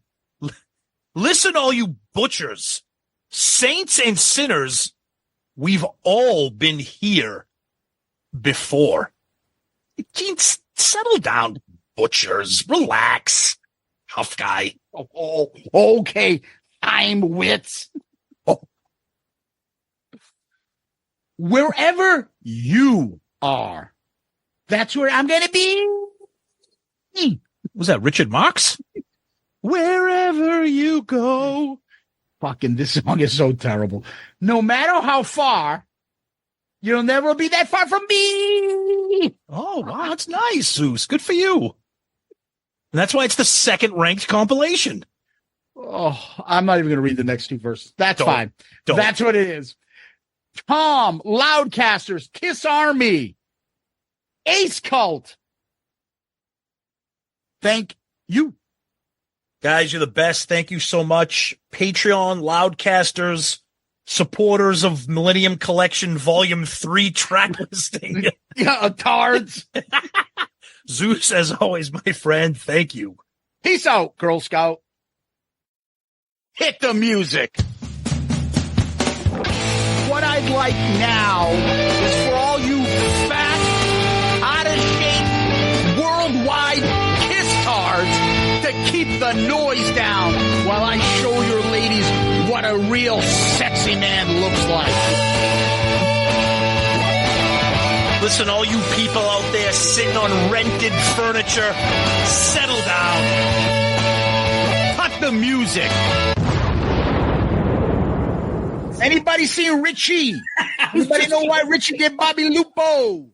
Listen, all you butchers, saints and sinners, we've all been here before. Gene, settle down, butchers. Relax. Tough guy. Oh, okay. I'm wits. Oh. Wherever you are, that's where I'm going to be. Was that Richard Marx? Wherever you go. Fucking, this song is so terrible. No matter how far, you'll never be that far from me. Oh, wow. That's nice, Zeus. Good for you. And that's why it's the second ranked compilation. Oh, I'm not even going to read the next 2 verses. That's fine. Don't. That's what it is. Tom, Loudcasters, Kiss Army, Ace Cult. Thank you. Guys, you're the best. Thank you so much. Patreon, Loudcasters, supporters of Millennium Collection Volume 3 track listing. Yeah, tards. Zeus, as always, my friend, thank you. Peace out, Girl Scout. Hit the music. What I'd like now is for all you fat, out-of-shape, worldwide kiss-tards to keep the noise down while I show your ladies what a real sexy man looks like. Listen, all you people out there sitting on rented furniture, settle down. Cut the music. Anybody seen Richie? Anybody know why Richie did Bobby Lupo?